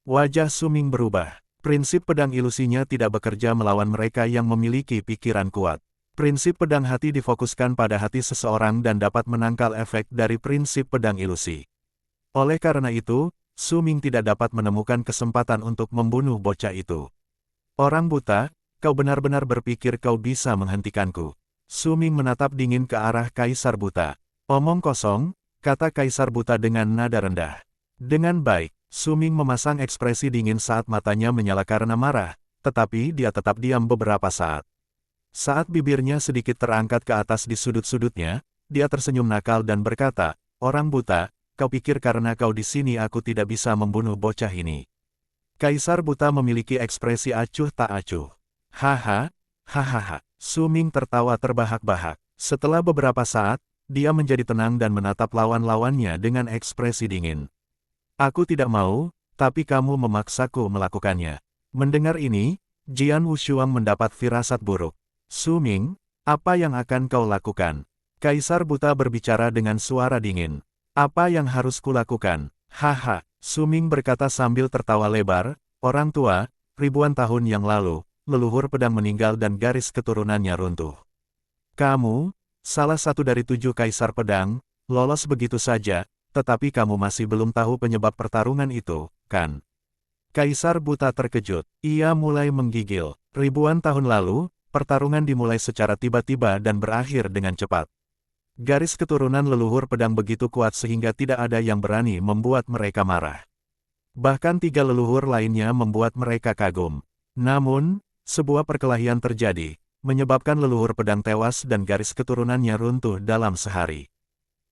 [SPEAKER 1] Wajah Su Ming berubah. Prinsip pedang ilusinya tidak bekerja melawan mereka yang memiliki pikiran kuat. Prinsip pedang hati difokuskan pada hati seseorang dan dapat menangkal efek dari prinsip pedang ilusi. Oleh karena itu, Su Ming tidak dapat menemukan kesempatan untuk membunuh bocah itu. Orang buta, kau benar-benar berpikir kau bisa menghentikanku. Su Ming menatap dingin ke arah Kaisar Buta. Omong kosong, kata Kaisar Buta dengan nada rendah. Dengan baik, Su Ming memasang ekspresi dingin saat matanya menyala karena marah, tetapi dia tetap diam beberapa saat. Saat bibirnya sedikit terangkat ke atas di sudut-sudutnya, dia tersenyum nakal dan berkata, orang buta, kau pikir karena kau di sini aku tidak bisa membunuh bocah ini. Kaisar Buta memiliki ekspresi acuh tak acuh. Haha, hahaha. Su Ming tertawa terbahak-bahak. Setelah beberapa saat, dia menjadi tenang dan menatap lawan-lawannya dengan ekspresi dingin. Aku tidak mau, tapi kamu memaksaku melakukannya. Mendengar ini, Jian Wushuang mendapat firasat buruk. Su Ming, apa yang akan kau lakukan? Kaisar Buta berbicara dengan suara dingin. Apa yang harus kulakukan? Haha, Su Ming berkata sambil tertawa lebar, orang tua, ribuan tahun yang lalu, leluhur pedang meninggal dan garis keturunannya runtuh. Kamu, salah satu dari 7 kaisar pedang, lolos begitu saja, tetapi kamu masih belum tahu penyebab pertarungan itu, kan? Kaisar Buta terkejut. Ia mulai menggigil. Ribuan tahun lalu, pertarungan dimulai secara tiba-tiba dan berakhir dengan cepat. Garis keturunan leluhur pedang begitu kuat sehingga tidak ada yang berani membuat mereka marah. Bahkan 3 leluhur lainnya membuat mereka kagum. Namun, sebuah perkelahian terjadi, menyebabkan leluhur pedang tewas dan garis keturunannya runtuh dalam sehari.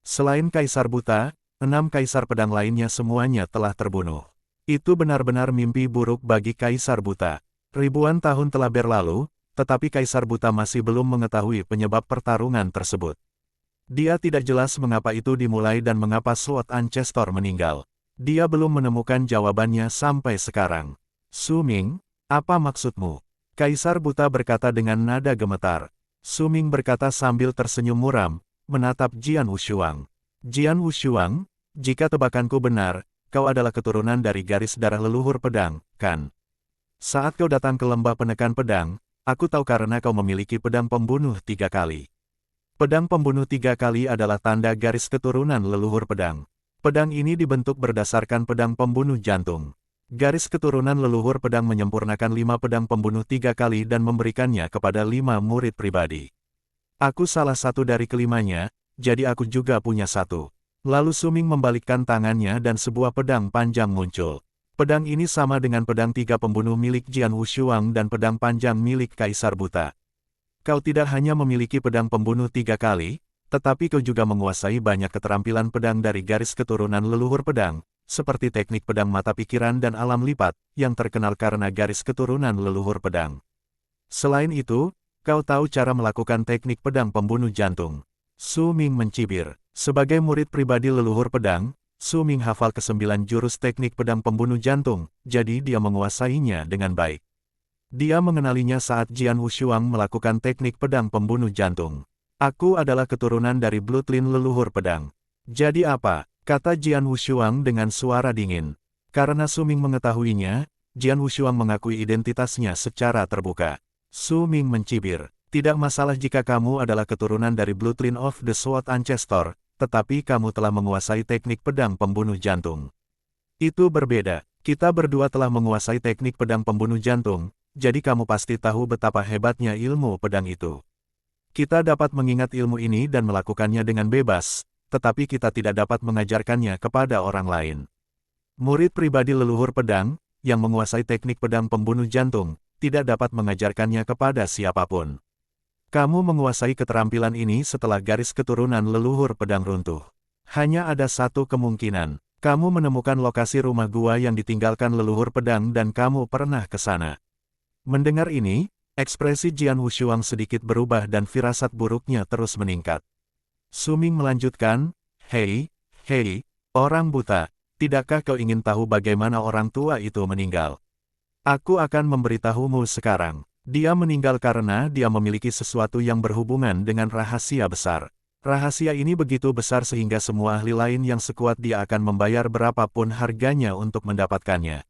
[SPEAKER 1] Selain Kaisar Buta, 6 kaisar pedang lainnya semuanya telah terbunuh. Itu benar-benar mimpi buruk bagi Kaisar Buta. Ribuan tahun telah berlalu, tetapi Kaisar Buta masih belum mengetahui penyebab pertarungan tersebut. Dia tidak jelas mengapa itu dimulai dan mengapa Sword Ancestor meninggal. Dia belum menemukan jawabannya sampai sekarang. Su Ming, apa maksudmu? Kaisar Buta berkata dengan nada gemetar. Su Ming berkata sambil tersenyum muram, menatap Jian Wushuang. Jian Wushuang, jika tebakanku benar, kau adalah keturunan dari garis darah leluhur pedang, kan? Saat kau datang ke lembah penekan pedang, aku tahu karena kau memiliki pedang pembunuh 3 kali. Pedang pembunuh 3 kali adalah tanda garis keturunan leluhur pedang. Pedang ini dibentuk berdasarkan pedang pembunuh jantung. Garis keturunan leluhur pedang menyempurnakan 5 pedang pembunuh 3 kali dan memberikannya kepada 5 murid pribadi. Aku salah satu dari kelimanya, jadi aku juga punya satu. Lalu Su Ming membalikkan tangannya dan sebuah pedang panjang muncul. Pedang ini sama dengan pedang 3 pembunuh milik Jian Wushuang dan pedang panjang milik Kaisar Buta. Kau tidak hanya memiliki pedang pembunuh 3 kali, tetapi kau juga menguasai banyak keterampilan pedang dari garis keturunan leluhur pedang, seperti teknik pedang mata pikiran dan alam lipat, yang terkenal karena garis keturunan leluhur pedang. Selain itu, kau tahu cara melakukan teknik pedang pembunuh jantung. Su Ming mencibir. Sebagai murid pribadi leluhur pedang, Su Ming hafal ke-9 jurus teknik pedang pembunuh jantung, jadi dia menguasainya dengan baik. Dia mengenalinya saat Jian Wushuang melakukan teknik pedang pembunuh jantung. Aku adalah keturunan dari bloodline leluhur pedang. Jadi apa? Kata Jian Wushuang dengan suara dingin. Karena Su Ming mengetahuinya, Jian Wushuang mengakui identitasnya secara terbuka. Su Ming mencibir. Tidak masalah jika kamu adalah keturunan dari bloodline of the Sword Ancestor, tetapi kamu telah menguasai teknik pedang pembunuh jantung. Itu berbeda. Kita berdua telah menguasai teknik pedang pembunuh jantung, jadi kamu pasti tahu betapa hebatnya ilmu pedang itu. Kita dapat mengingat ilmu ini dan melakukannya dengan bebas, tetapi kita tidak dapat mengajarkannya kepada orang lain. Murid pribadi leluhur pedang, yang menguasai teknik pedang pembunuh jantung, tidak dapat mengajarkannya kepada siapapun. Kamu menguasai keterampilan ini setelah garis keturunan leluhur pedang runtuh. Hanya ada satu kemungkinan, kamu menemukan lokasi rumah gua yang ditinggalkan leluhur pedang dan kamu pernah ke sana. Mendengar ini, ekspresi Jian Wushuang sedikit berubah dan firasat buruknya terus meningkat. Su Ming melanjutkan, hei, orang buta, tidakkah kau ingin tahu bagaimana orang tua itu meninggal? Aku akan memberitahumu sekarang. Dia meninggal karena dia memiliki sesuatu yang berhubungan dengan rahasia besar. Rahasia ini begitu besar sehingga semua ahli lain yang sekuat dia akan membayar berapapun harganya untuk mendapatkannya.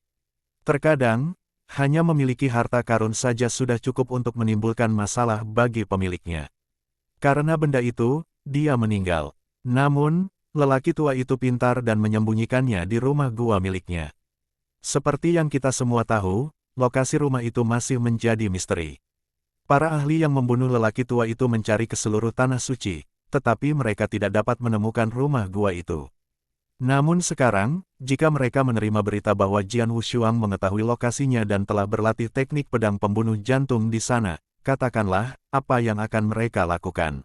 [SPEAKER 1] Terkadang, hanya memiliki harta karun saja sudah cukup untuk menimbulkan masalah bagi pemiliknya. Karena benda itu, dia meninggal. Namun, lelaki tua itu pintar dan menyembunyikannya di rumah gua miliknya. Seperti yang kita semua tahu, lokasi rumah itu masih menjadi misteri. Para ahli yang membunuh lelaki tua itu mencari ke seluruh tanah suci, tetapi mereka tidak dapat menemukan rumah gua itu. Namun sekarang, jika mereka menerima berita bahwa Jian Wushuang mengetahui lokasinya dan telah berlatih teknik pedang pembunuh jantung di sana, katakanlah, apa yang akan mereka lakukan?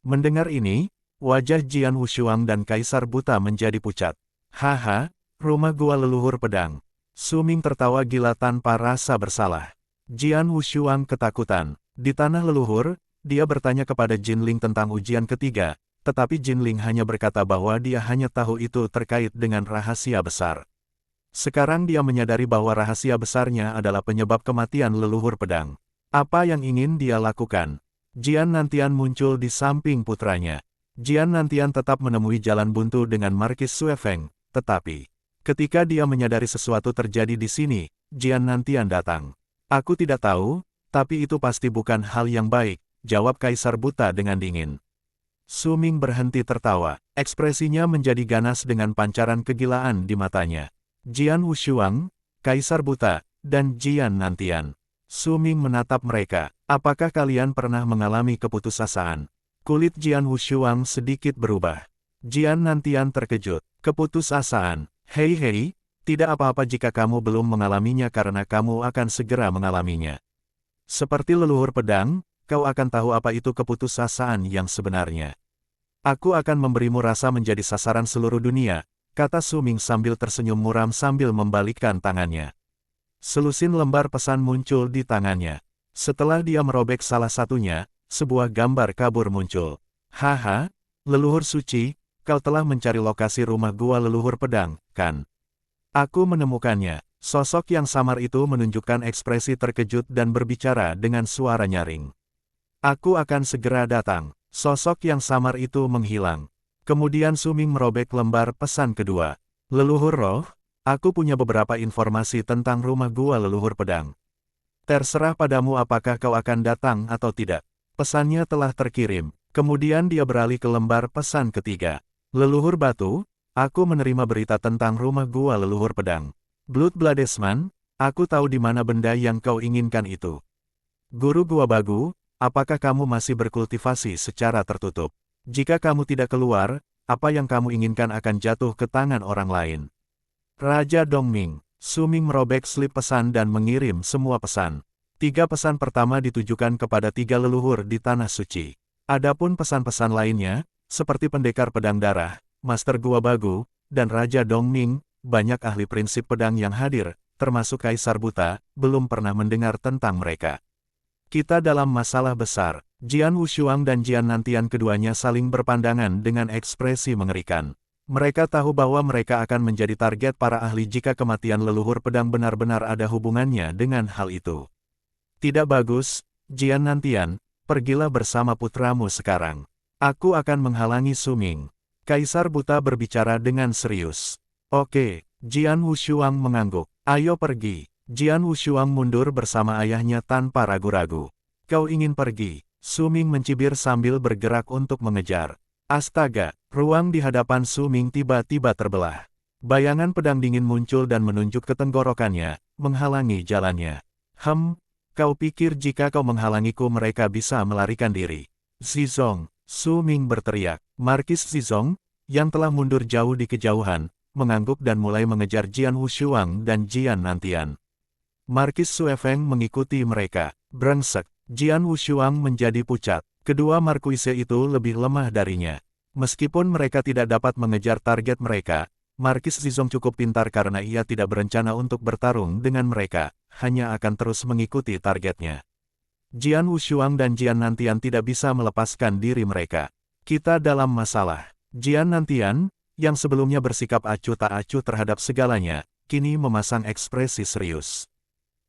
[SPEAKER 1] Mendengar ini, wajah Jian Wushuang dan Kaisar Buta menjadi pucat. Haha, rumah gua leluhur pedang. Su Ming tertawa gila tanpa rasa bersalah. Jian Wushuang ketakutan. Di tanah leluhur, dia bertanya kepada Jin Ling tentang ujian ketiga, tetapi Jin Ling hanya berkata bahwa dia hanya tahu itu terkait dengan rahasia besar. Sekarang dia menyadari bahwa rahasia besarnya adalah penyebab kematian leluhur pedang. Apa yang ingin dia lakukan? Jian Nantian muncul di samping putranya. Jian Nantian tetap menemui jalan buntu dengan Markis Suefeng, tetapi ketika dia menyadari sesuatu terjadi di sini, Jian Nantian datang. Aku tidak tahu, tapi itu pasti bukan hal yang baik, jawab Kaisar Buta dengan dingin. Su Ming berhenti tertawa, ekspresinya menjadi ganas dengan pancaran kegilaan di matanya. Jian Wushuang, Kaisar Buta, dan Jian Nantian. Su Ming menatap mereka. Apakah kalian pernah mengalami keputusasaan? Kulit Jian Wushuang sedikit berubah. Jian Nantian terkejut. Keputusasaan. Hei, tidak apa-apa jika kamu belum mengalaminya karena kamu akan segera mengalaminya. Seperti leluhur pedang, kau akan tahu apa itu keputusasaan yang sebenarnya. Aku akan memberimu rasa menjadi sasaran seluruh dunia, kata Su Ming sambil tersenyum muram sambil membalikkan tangannya. Selusin lembar pesan muncul di tangannya. Setelah dia merobek salah satunya, sebuah gambar kabur muncul. Haha, leluhur suci, kau telah mencari lokasi rumah gua leluhur pedang, kan? Aku menemukannya. Sosok yang samar itu menunjukkan ekspresi terkejut dan berbicara dengan suara nyaring. Aku akan segera datang. Sosok yang samar itu menghilang. Kemudian Su Ming merobek lembar pesan kedua. Leluhur roh, aku punya beberapa informasi tentang rumah gua leluhur pedang. Terserah padamu apakah kau akan datang atau tidak. Pesannya telah terkirim. Kemudian dia beralih ke lembar pesan ketiga. Leluhur batu, aku menerima berita tentang rumah gua leluhur pedang. Bloodbladesman, aku tahu di mana benda yang kau inginkan itu. Guru gua Bagu, apakah kamu masih berkultivasi secara tertutup? Jika kamu tidak keluar, apa yang kamu inginkan akan jatuh ke tangan orang lain. Raja Dongming, Su Ming merobek slip pesan dan mengirim semua pesan. 3 pesan pertama ditujukan kepada 3 leluhur di Tanah Suci. Adapun pesan-pesan lainnya, seperti pendekar pedang darah, Master Gua Bagu, dan Raja Dongming, banyak ahli prinsip pedang yang hadir, termasuk Kaisar Buta, belum pernah mendengar tentang mereka. Kita dalam masalah besar. Jian Wushuang dan Jian Nantian keduanya saling berpandangan dengan ekspresi mengerikan. Mereka tahu bahwa mereka akan menjadi target para ahli jika kematian leluhur pedang benar-benar ada hubungannya dengan hal itu. Tidak bagus, Jian Nantian, pergilah bersama putramu sekarang. Aku akan menghalangi Su Ming. Kaisar Buta berbicara dengan serius. Oke, Jian Wushuang mengangguk. Ayo pergi. Jian Wushuang mundur bersama ayahnya tanpa ragu-ragu. Kau ingin pergi? Su Ming mencibir sambil bergerak untuk mengejar. Astaga, ruang di hadapan Su Ming tiba-tiba terbelah. Bayangan pedang dingin muncul dan menunjuk ke tenggorokannya, menghalangi jalannya. Kau pikir jika kau menghalangiku mereka bisa melarikan diri? Zizong, Su Ming berteriak. Markis Zizong, yang telah mundur jauh di kejauhan, mengangguk dan mulai mengejar Jian Wushuang dan Jian Nantian. Markis Suefeng mengikuti mereka. Brengsek, Jian Wushuang menjadi pucat. Kedua markuise itu lebih lemah darinya. Meskipun mereka tidak dapat mengejar target mereka, Markis Zizong cukup pintar karena ia tidak berencana untuk bertarung dengan mereka, hanya akan terus mengikuti targetnya. Jian Wushuang dan Jian Nantian tidak bisa melepaskan diri mereka. Kita dalam masalah. Jian Nantian, yang sebelumnya bersikap acuh tak acuh terhadap segalanya, kini memasang ekspresi serius.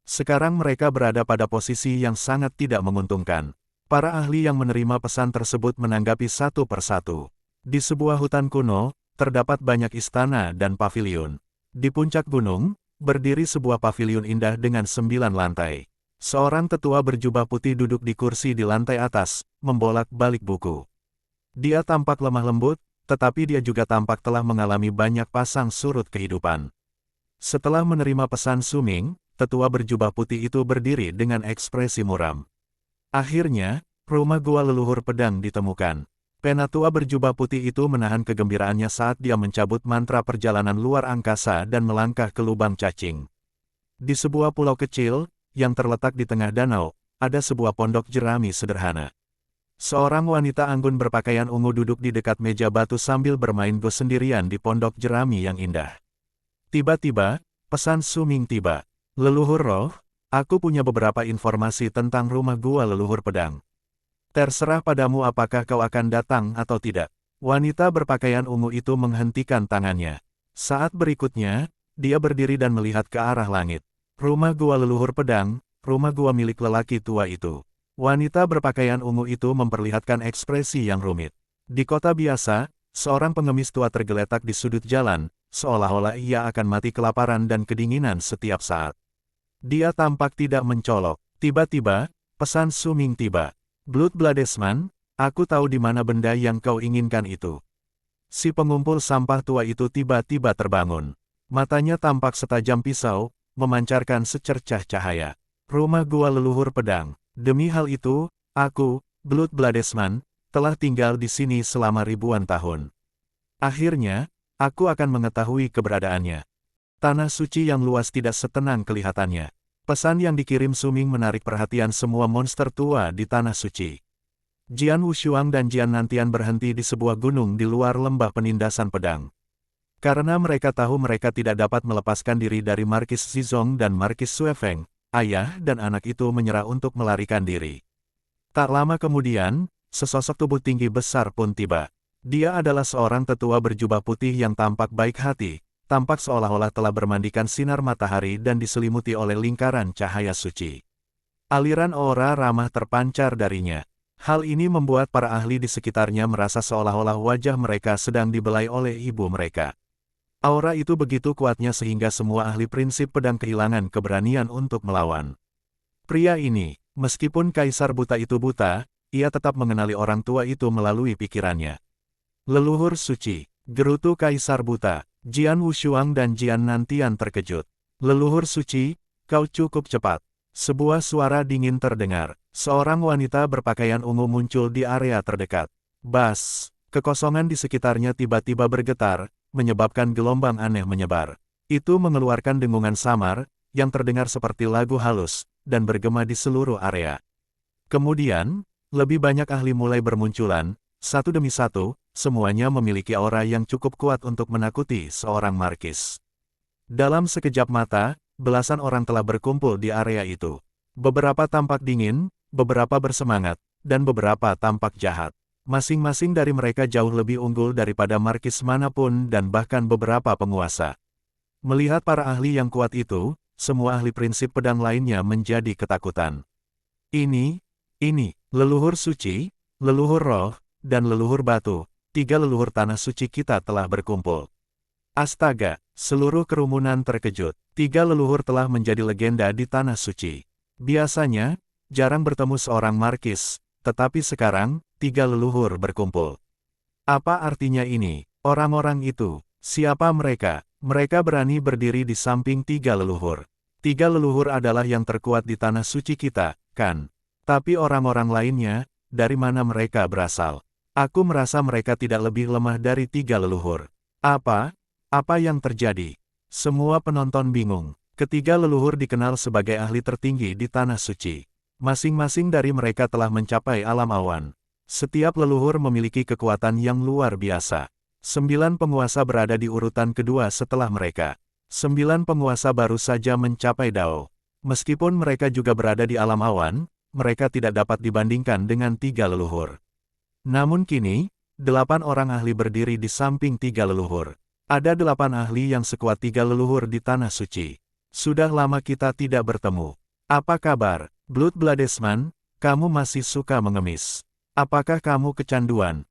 [SPEAKER 1] Sekarang mereka berada pada posisi yang sangat tidak menguntungkan. Para ahli yang menerima pesan tersebut menanggapi satu persatu. Di sebuah hutan kuno, terdapat banyak istana dan paviliun. Di puncak gunung, berdiri sebuah paviliun indah dengan 9 lantai. Seorang tetua berjubah putih duduk di kursi di lantai atas, membolak-balik buku. Dia tampak lemah lembut, tetapi dia juga tampak telah mengalami banyak pasang surut kehidupan. Setelah menerima pesan Su Ming, tetua berjubah putih itu berdiri dengan ekspresi muram. Akhirnya, rumah gua leluhur pedang ditemukan. Penatua berjubah putih itu menahan kegembiraannya saat dia mencabut mantra perjalanan luar angkasa dan melangkah ke lubang cacing. Di sebuah pulau kecil, yang terletak di tengah danau, ada sebuah pondok jerami sederhana. Seorang wanita anggun berpakaian ungu duduk di dekat meja batu sambil bermain go sendirian di pondok jerami yang indah. Tiba-tiba, pesan Su Ming tiba. Leluhur roh, aku punya beberapa informasi tentang rumah gua leluhur pedang. Terserah padamu apakah kau akan datang atau tidak. Wanita berpakaian ungu itu menghentikan tangannya. Saat berikutnya, dia berdiri dan melihat ke arah langit. Rumah gua leluhur pedang, rumah gua milik lelaki tua itu. Wanita berpakaian ungu itu memperlihatkan ekspresi yang rumit. Di kota biasa, seorang pengemis tua tergeletak di sudut jalan, seolah-olah ia akan mati kelaparan dan kedinginan setiap saat. Dia tampak tidak mencolok. Tiba-tiba, pesan Su Ming tiba. Bloodbladesman, aku tahu di mana benda yang kau inginkan itu. Si pengumpul sampah tua itu tiba-tiba terbangun. Matanya tampak setajam pisau, memancarkan secercah cahaya. Rumah gua leluhur pedang. Demi hal itu, aku, Bloodbladesman, telah tinggal di sini selama ribuan tahun. Akhirnya, aku akan mengetahui keberadaannya. Tanah suci yang luas tidak setenang kelihatannya. Pesan yang dikirim Su Ming menarik perhatian semua monster tua di Tanah Suci. Jian Wushuang dan Jian Nantian berhenti di sebuah gunung di luar lembah penindasan pedang. Karena mereka tahu mereka tidak dapat melepaskan diri dari Markis Zizong dan Markis Suefeng, ayah dan anak itu menyerah untuk melarikan diri. Tak lama kemudian, sesosok tubuh tinggi besar pun tiba. Dia adalah seorang tetua berjubah putih yang tampak baik hati, tampak seolah-olah telah bermandikan sinar matahari dan diselimuti oleh lingkaran cahaya suci. Aliran aura ramah terpancar darinya. Hal ini membuat para ahli di sekitarnya merasa seolah-olah wajah mereka sedang dibelai oleh ibu mereka. Aura itu begitu kuatnya sehingga semua ahli prinsip pedang kehilangan keberanian untuk melawan. Pria ini, meskipun Kaisar Buta itu buta, ia tetap mengenali orang tua itu melalui pikirannya. Leluhur suci, gerutu Kaisar Buta. Jian Wushuang dan Jian Nantian terkejut. Leluhur suci, kau cukup cepat. Sebuah suara dingin terdengar. Seorang wanita berpakaian ungu muncul di area terdekat. Bas, kekosongan di sekitarnya tiba-tiba bergetar, menyebabkan gelombang aneh menyebar. Itu mengeluarkan dengungan samar, yang terdengar seperti lagu halus, dan bergema di seluruh area. Kemudian, lebih banyak ahli mulai bermunculan, satu demi satu, semuanya memiliki aura yang cukup kuat untuk menakuti seorang markis. Dalam sekejap mata, belasan orang telah berkumpul di area itu. Beberapa tampak dingin, beberapa bersemangat, dan beberapa tampak jahat. Masing-masing dari mereka jauh lebih unggul daripada markis manapun dan bahkan beberapa penguasa. Melihat para ahli yang kuat itu, semua ahli prinsip pedang lainnya menjadi ketakutan. Ini, leluhur suci, leluhur roh, dan leluhur batu. 3 leluhur tanah suci kita telah berkumpul. Astaga, seluruh kerumunan terkejut. 3 leluhur telah menjadi legenda di tanah suci. Biasanya, jarang bertemu seorang markis, tetapi sekarang, 3 leluhur berkumpul. Apa artinya ini? Orang-orang itu, siapa mereka? Mereka berani berdiri di samping 3 leluhur. 3 leluhur adalah yang terkuat di tanah suci kita, kan? Tapi orang-orang lainnya, dari mana mereka berasal? Aku merasa mereka tidak lebih lemah dari 3 leluhur. Apa yang terjadi? Semua penonton bingung. Ketiga leluhur dikenal sebagai ahli tertinggi di tanah suci. Masing-masing dari mereka telah mencapai alam awan. Setiap leluhur memiliki kekuatan yang luar biasa. 9 penguasa berada di urutan kedua setelah mereka. 9 penguasa baru saja mencapai Dao. Meskipun mereka juga berada di alam awan, mereka tidak dapat dibandingkan dengan 3 leluhur. Namun kini, 8 orang ahli berdiri di samping 3 leluhur. Ada 8 ahli yang sekuat 3 leluhur di tanah suci. Sudah lama kita tidak bertemu. Apa kabar, Bloodbladesman? Kamu masih suka mengemis. Apakah kamu kecanduan?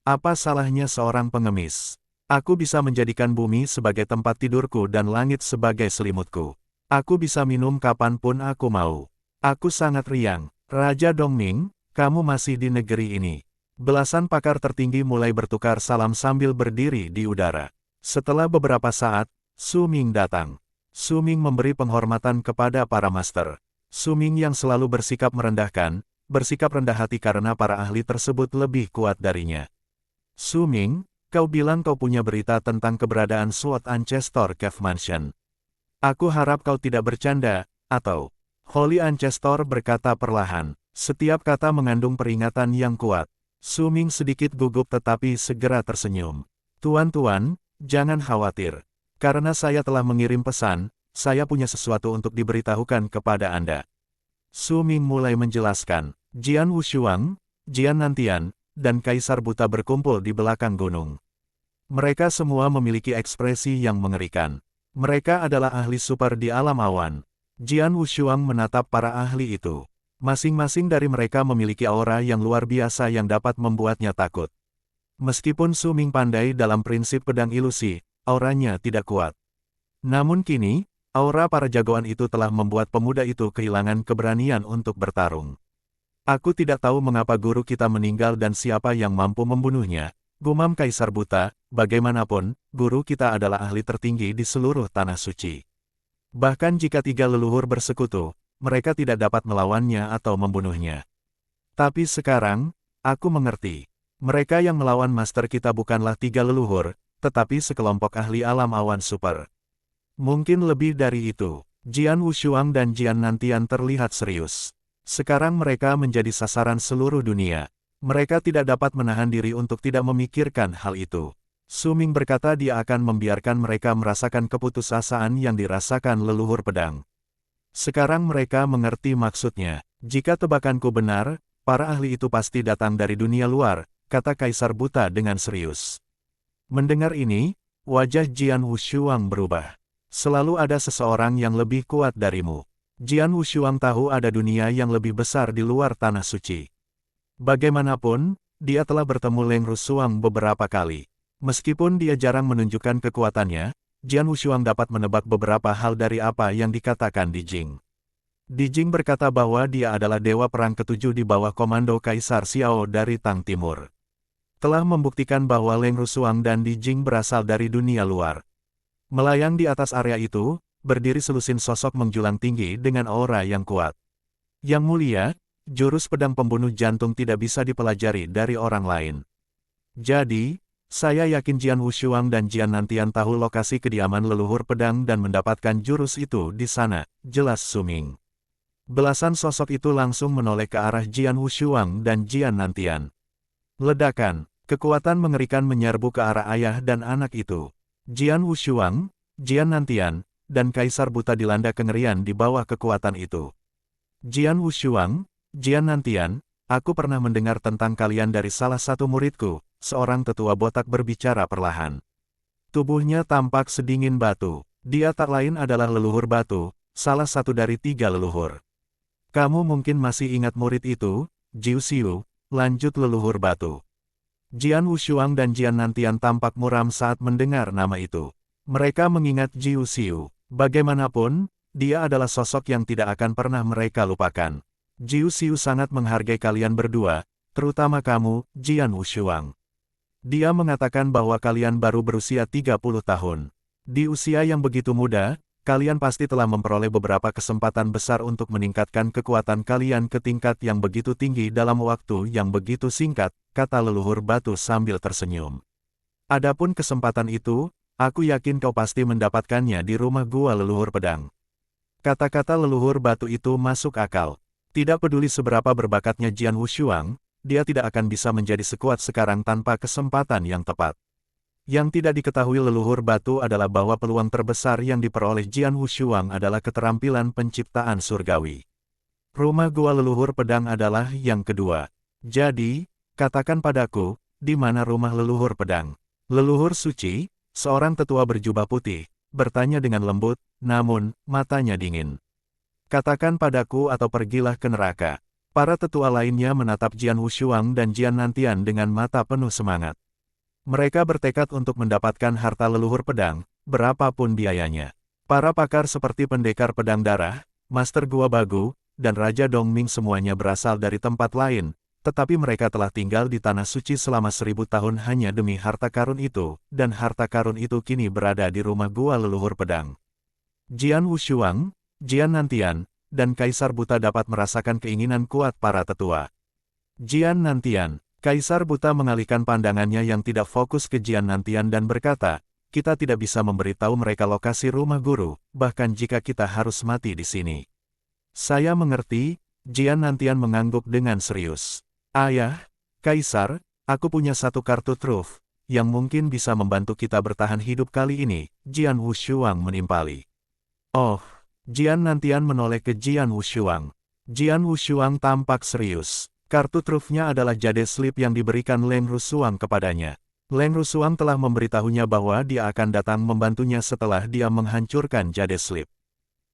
[SPEAKER 1] Apa salahnya seorang pengemis? Aku bisa menjadikan bumi sebagai tempat tidurku dan langit sebagai selimutku. Aku bisa minum kapanpun aku mau. Aku sangat riang. Raja Dongming, kamu masih di negeri ini. Belasan pakar tertinggi mulai bertukar salam sambil berdiri di udara. Setelah beberapa saat, Su Ming datang. Su Ming memberi penghormatan kepada para master. Su Ming yang selalu bersikap merendahkan, bersikap rendah hati karena para ahli tersebut lebih kuat darinya. Su Ming, kau bilang kau punya berita tentang keberadaan Sword Ancestor Cave Mansion. Aku harap kau tidak bercanda, atau... Holy Ancestor berkata perlahan. Setiap kata mengandung peringatan yang kuat. Su Ming sedikit gugup tetapi segera tersenyum. Tuan-tuan, jangan khawatir. Karena saya telah mengirim pesan, saya punya sesuatu untuk diberitahukan kepada Anda. Su Ming mulai menjelaskan. Jian Wushuang, Jian Nantian, dan Kaisar Buta berkumpul di belakang gunung. Mereka semua memiliki ekspresi yang mengerikan. Mereka adalah ahli super di alam awan. Jian Wushuang menatap para ahli itu. Masing-masing dari mereka memiliki aura yang luar biasa yang dapat membuatnya takut. Meskipun Su Ming pandai dalam prinsip pedang ilusi, auranya tidak kuat. Namun kini, aura para jagoan itu telah membuat pemuda itu kehilangan keberanian untuk bertarung. Aku tidak tahu mengapa guru kita meninggal dan siapa yang mampu membunuhnya, gumam Kaisar Buta. Bagaimanapun, guru kita adalah ahli tertinggi di seluruh tanah suci. Bahkan jika 3 leluhur bersekutu, mereka tidak dapat melawannya atau membunuhnya. Tapi sekarang, aku mengerti. Mereka yang melawan master kita bukanlah 3 leluhur, tetapi sekelompok ahli alam awan super. Mungkin lebih dari itu. Jian Wushuang dan Jian Nantian terlihat serius. Sekarang mereka menjadi sasaran seluruh dunia. Mereka tidak dapat menahan diri untuk tidak memikirkan hal itu. Su Ming berkata dia akan membiarkan mereka merasakan keputusasaan yang dirasakan leluhur pedang. Sekarang mereka mengerti maksudnya. Jika tebakanku benar, para ahli itu pasti datang dari dunia luar, kata Kaisar Buta dengan serius. Mendengar ini, Wajah Jian Wushuang berubah. Selalu ada seseorang yang lebih kuat darimu. Jian Wushuang tahu ada dunia yang lebih besar di luar tanah suci. Bagaimanapun, dia telah bertemu Leng Rusuang beberapa kali. Meskipun dia jarang menunjukkan kekuatannya, Jian Wushuang dapat menebak beberapa hal dari apa yang dikatakan Di Jing. Di Jing berkata bahwa dia adalah dewa perang ketujuh di bawah komando Kaisar Xiao dari Tang Timur. Telah membuktikan bahwa Leng Rusuang dan Di Jing berasal dari dunia luar. Melayang di atas area itu, berdiri selusin sosok menjulang tinggi dengan aura yang kuat. Yang mulia, jurus pedang pembunuh jantung tidak bisa dipelajari dari orang lain. Jadi, saya yakin Jian Wushuang dan Jian Nantian tahu lokasi kediaman leluhur pedang dan mendapatkan jurus itu di sana, jelas Su Ming. Belasan sosok itu langsung menoleh ke arah Jian Wushuang dan Jian Nantian. Ledakan, kekuatan mengerikan menyerbu ke arah ayah dan anak itu. Jian Wushuang, Jian Nantian, dan Kaisar Buta dilanda kengerian di bawah kekuatan itu. Jian Wushuang, Jian Nantian, aku pernah mendengar tentang kalian dari salah satu muridku, seorang tetua botak berbicara perlahan. Tubuhnya tampak sedingin batu. Dia tak lain adalah leluhur batu, salah satu dari 3 leluhur. Kamu mungkin masih ingat murid itu, Jiu Xiu, lanjut leluhur batu. Jian Wushuang dan Jian Nantian tampak muram saat mendengar nama itu. Mereka mengingat Jiu Xiu. Bagaimanapun, dia adalah sosok yang tidak akan pernah mereka lupakan. Jiu Xiu sangat menghargai kalian berdua, terutama kamu, Jian Wushuang. Dia mengatakan bahwa kalian baru berusia 30 tahun. Di usia yang begitu muda, kalian pasti telah memperoleh beberapa kesempatan besar untuk meningkatkan kekuatan kalian ke tingkat yang begitu tinggi dalam waktu yang begitu singkat, kata leluhur batu sambil tersenyum. Adapun kesempatan itu, aku yakin kau pasti mendapatkannya di rumah gua leluhur pedang. Kata-kata leluhur batu itu masuk akal. Tidak peduli seberapa berbakatnya Jian Wushuang, dia tidak akan bisa menjadi sekuat sekarang tanpa kesempatan yang tepat. Yang tidak diketahui leluhur batu adalah bahwa peluang terbesar yang diperoleh Jian Wushuang adalah keterampilan penciptaan surgawi. Rumah gua leluhur pedang adalah yang kedua. Jadi, katakan padaku, di mana rumah leluhur pedang? Leluhur suci, seorang tetua berjubah putih, bertanya dengan lembut, namun, matanya dingin. Katakan padaku atau pergilah ke neraka. Para tetua lainnya menatap Jian Wushuang dan Jian Nantian dengan mata penuh semangat. Mereka bertekad untuk mendapatkan harta leluhur pedang, berapapun biayanya. Para pakar seperti pendekar pedang darah, Master Gua Bagu, dan Raja Dongming semuanya berasal dari tempat lain, tetapi mereka telah tinggal di Tanah Suci selama 1000 tahun hanya demi harta karun itu, dan harta karun itu kini berada di rumah gua leluhur pedang. Jian Wushuang, Jian Nantian, dan Kaisar Buta dapat merasakan keinginan kuat para tetua. Jian Nantian, Kaisar Buta mengalihkan pandangannya yang tidak fokus ke Jian Nantian dan berkata, kita tidak bisa memberitahu mereka lokasi rumah guru, bahkan jika kita harus mati di sini. Saya mengerti, Jian Nantian mengangguk dengan serius. Ayah, Kaisar, aku punya satu kartu truf, yang mungkin bisa membantu kita bertahan hidup kali ini, Jian Wushuang menimpali. Oh, Jian Nantian menoleh ke Jian Wushuang. Jian Wushuang tampak serius. Kartu trufnya adalah jade slip yang diberikan Leng Rusuang kepadanya. Leng Rusuang telah memberitahunya bahwa dia akan datang membantunya setelah dia menghancurkan jade slip.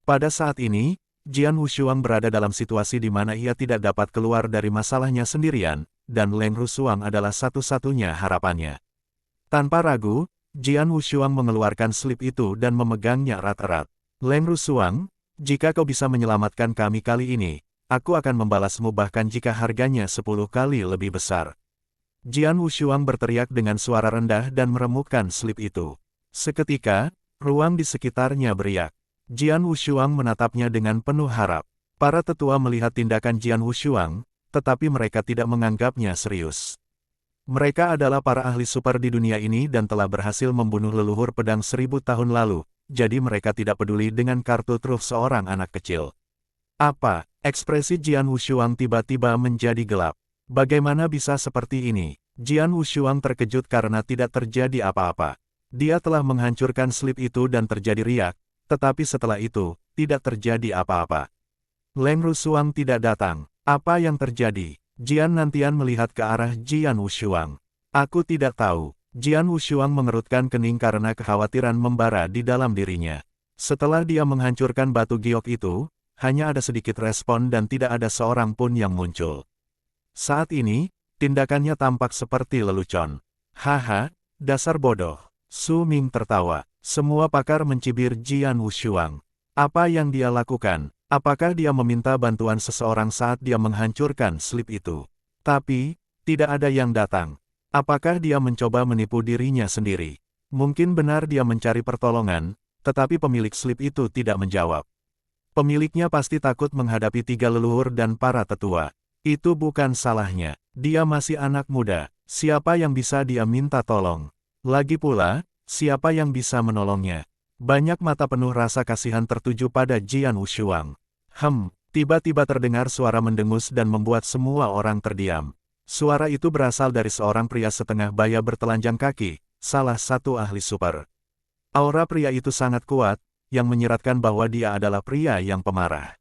[SPEAKER 1] Pada saat ini, Jian Wushuang berada dalam situasi di mana ia tidak dapat keluar dari masalahnya sendirian, dan Leng Rusuang adalah satu-satunya harapannya. Tanpa ragu, Jian Wushuang mengeluarkan slip itu dan memegangnya erat-erat. Leng Rusuang, jika kau bisa menyelamatkan kami kali ini, aku akan membalasmu bahkan jika harganya 10 kali lebih besar. Jian Wushuang berteriak dengan suara rendah dan meremukkan slip itu. Seketika, ruang di sekitarnya beriak. Jian Wushuang menatapnya dengan penuh harap. Para tetua melihat tindakan Jian Wushuang, tetapi mereka tidak menganggapnya serius. Mereka adalah para ahli super di dunia ini dan telah berhasil membunuh leluhur pedang 1000 tahun lalu, jadi mereka tidak peduli dengan kartu truf seorang anak kecil. Apa? Ekspresi Jian Wushuang tiba-tiba menjadi gelap. Bagaimana bisa seperti ini? Jian Wushuang terkejut karena tidak terjadi apa-apa. Dia telah menghancurkan slip itu dan terjadi riak, tetapi setelah itu, tidak terjadi apa-apa. Leng Rusuang tidak datang. Apa yang terjadi? Jian Nantian melihat ke arah Jian Wushuang. Aku tidak tahu. Jian Wushuang mengerutkan kening karena kekhawatiran membara di dalam dirinya. Setelah dia menghancurkan batu giok itu, hanya ada sedikit respon dan tidak ada seorang pun yang muncul. Saat ini, tindakannya tampak seperti lelucon. Haha, dasar bodoh. Su Ming tertawa. Semua pakar mencibir Jian Wushuang. Apa yang dia lakukan? Apakah dia meminta bantuan seseorang saat dia menghancurkan slip itu? Tapi, tidak ada yang datang. Apakah dia mencoba menipu dirinya sendiri? Mungkin benar dia mencari pertolongan, tetapi pemilik slip itu tidak menjawab. Pemiliknya pasti takut menghadapi 3 leluhur dan para tetua. Itu bukan salahnya. Dia masih anak muda. Siapa yang bisa dia minta tolong? Lagi pula, siapa yang bisa menolongnya? Banyak mata penuh rasa kasihan tertuju pada Jian Wushuang. Tiba-tiba terdengar suara mendengus dan membuat semua orang terdiam. Suara itu berasal dari seorang pria setengah baya bertelanjang kaki, salah satu ahli super. Aura pria itu sangat kuat, yang menyiratkan bahwa dia adalah pria yang pemarah.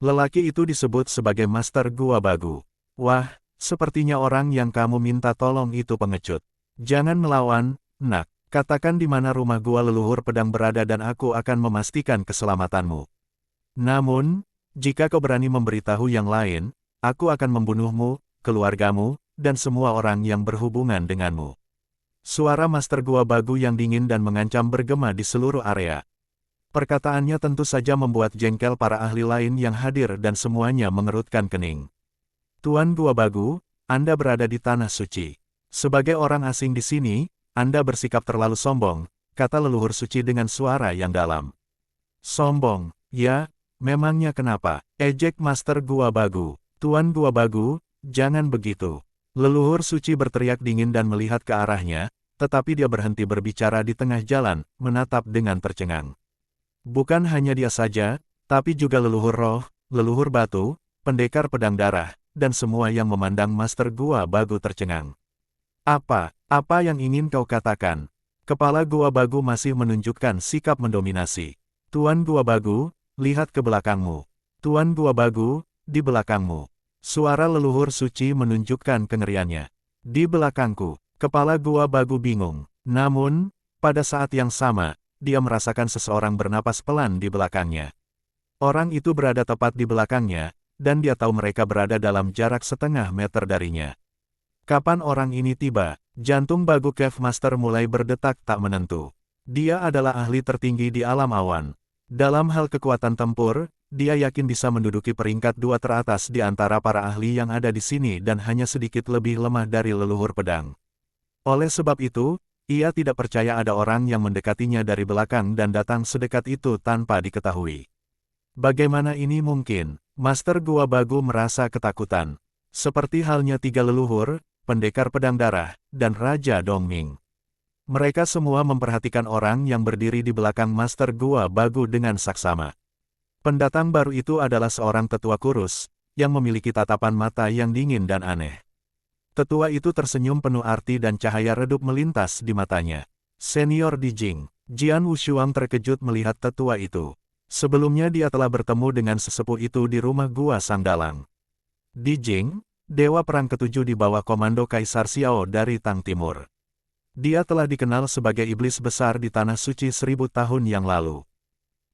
[SPEAKER 1] Lelaki itu disebut sebagai Master Gua Bagu. Wah, sepertinya orang yang kamu minta tolong itu pengecut. Jangan melawan, nak. Katakan di mana rumah gua leluhur pedang berada dan aku akan memastikan keselamatanmu. Namun, jika kau berani memberitahu yang lain, aku akan membunuhmu, keluargamu, dan semua orang yang berhubungan denganmu. Suara Master Gua Bagu yang dingin dan mengancam bergema di seluruh area. Perkataannya tentu saja membuat jengkel para ahli lain yang hadir dan semuanya mengerutkan kening. Tuan Gua Bagu, Anda berada di tanah suci. Sebagai orang asing di sini, Anda bersikap terlalu sombong, kata leluhur suci dengan suara yang dalam. Sombong, ya, memangnya kenapa? Ejek Master Gua Bagu. Tuan Gua Bagu, jangan begitu. Leluhur suci berteriak dingin dan melihat ke arahnya, tetapi dia berhenti berbicara di tengah jalan, menatap dengan tercengang. Bukan hanya dia saja, tapi juga leluhur roh, leluhur batu, pendekar pedang darah, dan semua yang memandang Master Gua Bagu tercengang. Apa yang ingin kau katakan? Kepala Gua Bagu masih menunjukkan sikap mendominasi. Tuan Gua Bagu, lihat ke belakangmu. Tuan Gua Bagu, di belakangmu. Suara leluhur suci menunjukkan kengeriannya. Di belakangku, kepala Gua Bagu bingung. Namun, pada saat yang sama, dia merasakan seseorang bernapas pelan di belakangnya. Orang itu berada tepat di belakangnya, dan dia tahu mereka berada dalam jarak setengah meter darinya. Kapan orang ini tiba? Jantung Bagu Cave Master mulai berdetak tak menentu. Dia adalah ahli tertinggi di alam awan. Dalam hal kekuatan tempur, dia yakin bisa menduduki peringkat 2 teratas di antara para ahli yang ada di sini dan hanya sedikit lebih lemah dari leluhur pedang. Oleh sebab itu, ia tidak percaya ada orang yang mendekatinya dari belakang dan datang sedekat itu tanpa diketahui. Bagaimana ini mungkin? Master Gua Bagu merasa ketakutan. Seperti halnya 3 leluhur, pendekar pedang darah, dan Raja Dongming. Mereka semua memperhatikan orang yang berdiri di belakang Master Gua Bagu dengan saksama. Pendatang baru itu adalah seorang tetua kurus, yang memiliki tatapan mata yang dingin dan aneh. Tetua itu tersenyum penuh arti dan cahaya redup melintas di matanya. Senior Dijing. Jian Wushuang terkejut melihat tetua itu. Sebelumnya dia telah bertemu dengan sesepuh itu di rumah Gua Sang Dalang. Dijing, dewa perang ketujuh di bawah komando Kaisar Xiao dari Tang Timur. Dia telah dikenal sebagai iblis besar di Tanah Suci 1000 tahun yang lalu.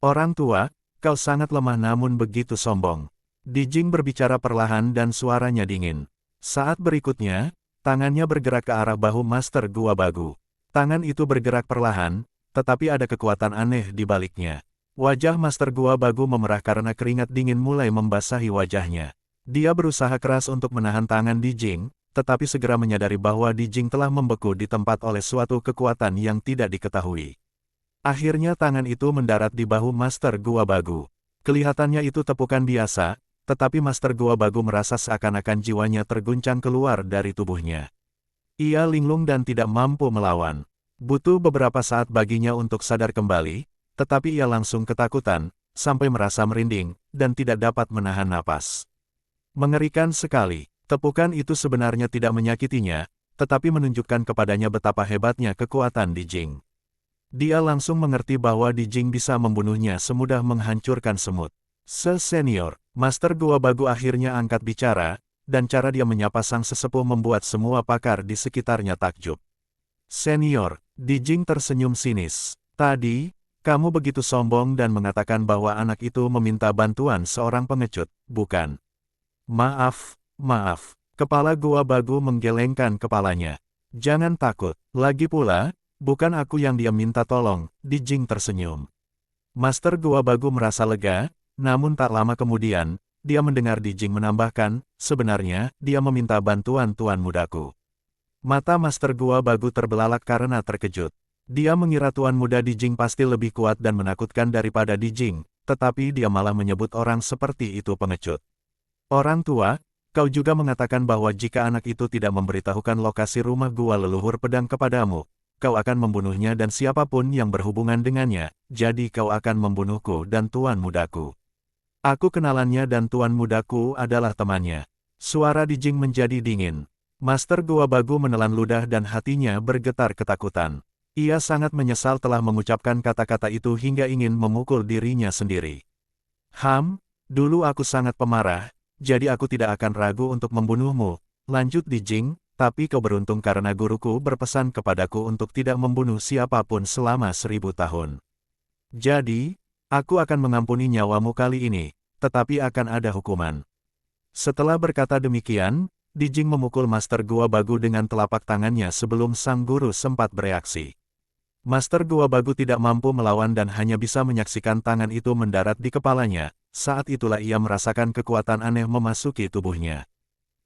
[SPEAKER 1] Orang tua, kau sangat lemah namun begitu sombong. Dijing berbicara perlahan dan suaranya dingin. Saat berikutnya, tangannya bergerak ke arah bahu Master Gua Bagu. Tangan itu bergerak perlahan, tetapi ada kekuatan aneh di baliknya. Wajah Master Gua Bagu memerah karena keringat dingin mulai membasahi wajahnya. Dia berusaha keras untuk menahan tangan Dijing, tetapi segera menyadari bahwa Dijing telah membeku di tempat oleh suatu kekuatan yang tidak diketahui. Akhirnya tangan itu mendarat di bahu Master Gua Bagu. Kelihatannya itu tepukan biasa, tetapi Master Gua Bagu merasa seakan-akan jiwanya terguncang keluar dari tubuhnya. Ia linglung dan tidak mampu melawan. Butuh beberapa saat baginya untuk sadar kembali, tetapi ia langsung ketakutan, sampai merasa merinding, dan tidak dapat menahan napas. Mengerikan sekali, tepukan itu sebenarnya tidak menyakitinya, tetapi menunjukkan kepadanya betapa hebatnya kekuatan Dijing. Dia langsung mengerti bahwa Dijing bisa membunuhnya semudah menghancurkan semut. Senior, Master Gua Bagu akhirnya angkat bicara, dan cara dia menyapa sang sesepuh membuat semua pakar di sekitarnya takjub. Senior, Dijing tersenyum sinis. Tadi, kamu begitu sombong dan mengatakan bahwa anak itu meminta bantuan seorang pengecut, bukan? Maaf, maaf. Kepala Gua Bagu menggelengkan kepalanya. Jangan takut. Lagi pula, bukan aku yang dia minta tolong, Dijing tersenyum. Master Gua Bagu merasa lega, namun tak lama kemudian, dia mendengar Dijing menambahkan, sebenarnya, dia meminta bantuan tuan mudaku. Mata Master Gua Bagu terbelalak karena terkejut. Dia mengira tuan muda Dijing pasti lebih kuat dan menakutkan daripada Dijing, tetapi dia malah menyebut orang seperti itu pengecut. Orang tua, kau juga mengatakan bahwa jika anak itu tidak memberitahukan lokasi rumah gua leluhur pedang kepadamu, kau akan membunuhnya dan siapapun yang berhubungan dengannya, jadi kau akan membunuhku dan tuan mudaku. Aku kenalannya dan tuan mudaku adalah temannya. Suara Dijing menjadi dingin. Master Gua Bagu menelan ludah dan hatinya bergetar ketakutan. Ia sangat menyesal telah mengucapkan kata-kata itu hingga ingin memukul dirinya sendiri. Dulu aku sangat pemarah, jadi aku tidak akan ragu untuk membunuhmu, lanjut Dijing, tapi kau beruntung karena guruku berpesan kepadaku untuk tidak membunuh siapapun selama 1000 tahun. Jadi, aku akan mengampuni nyawamu kali ini, tetapi akan ada hukuman. Setelah berkata demikian, Dijing memukul Master Gua Bagu dengan telapak tangannya sebelum sang guru sempat bereaksi. Master Gua Bagu tidak mampu melawan dan hanya bisa menyaksikan tangan itu mendarat di kepalanya, saat itulah ia merasakan kekuatan aneh memasuki tubuhnya.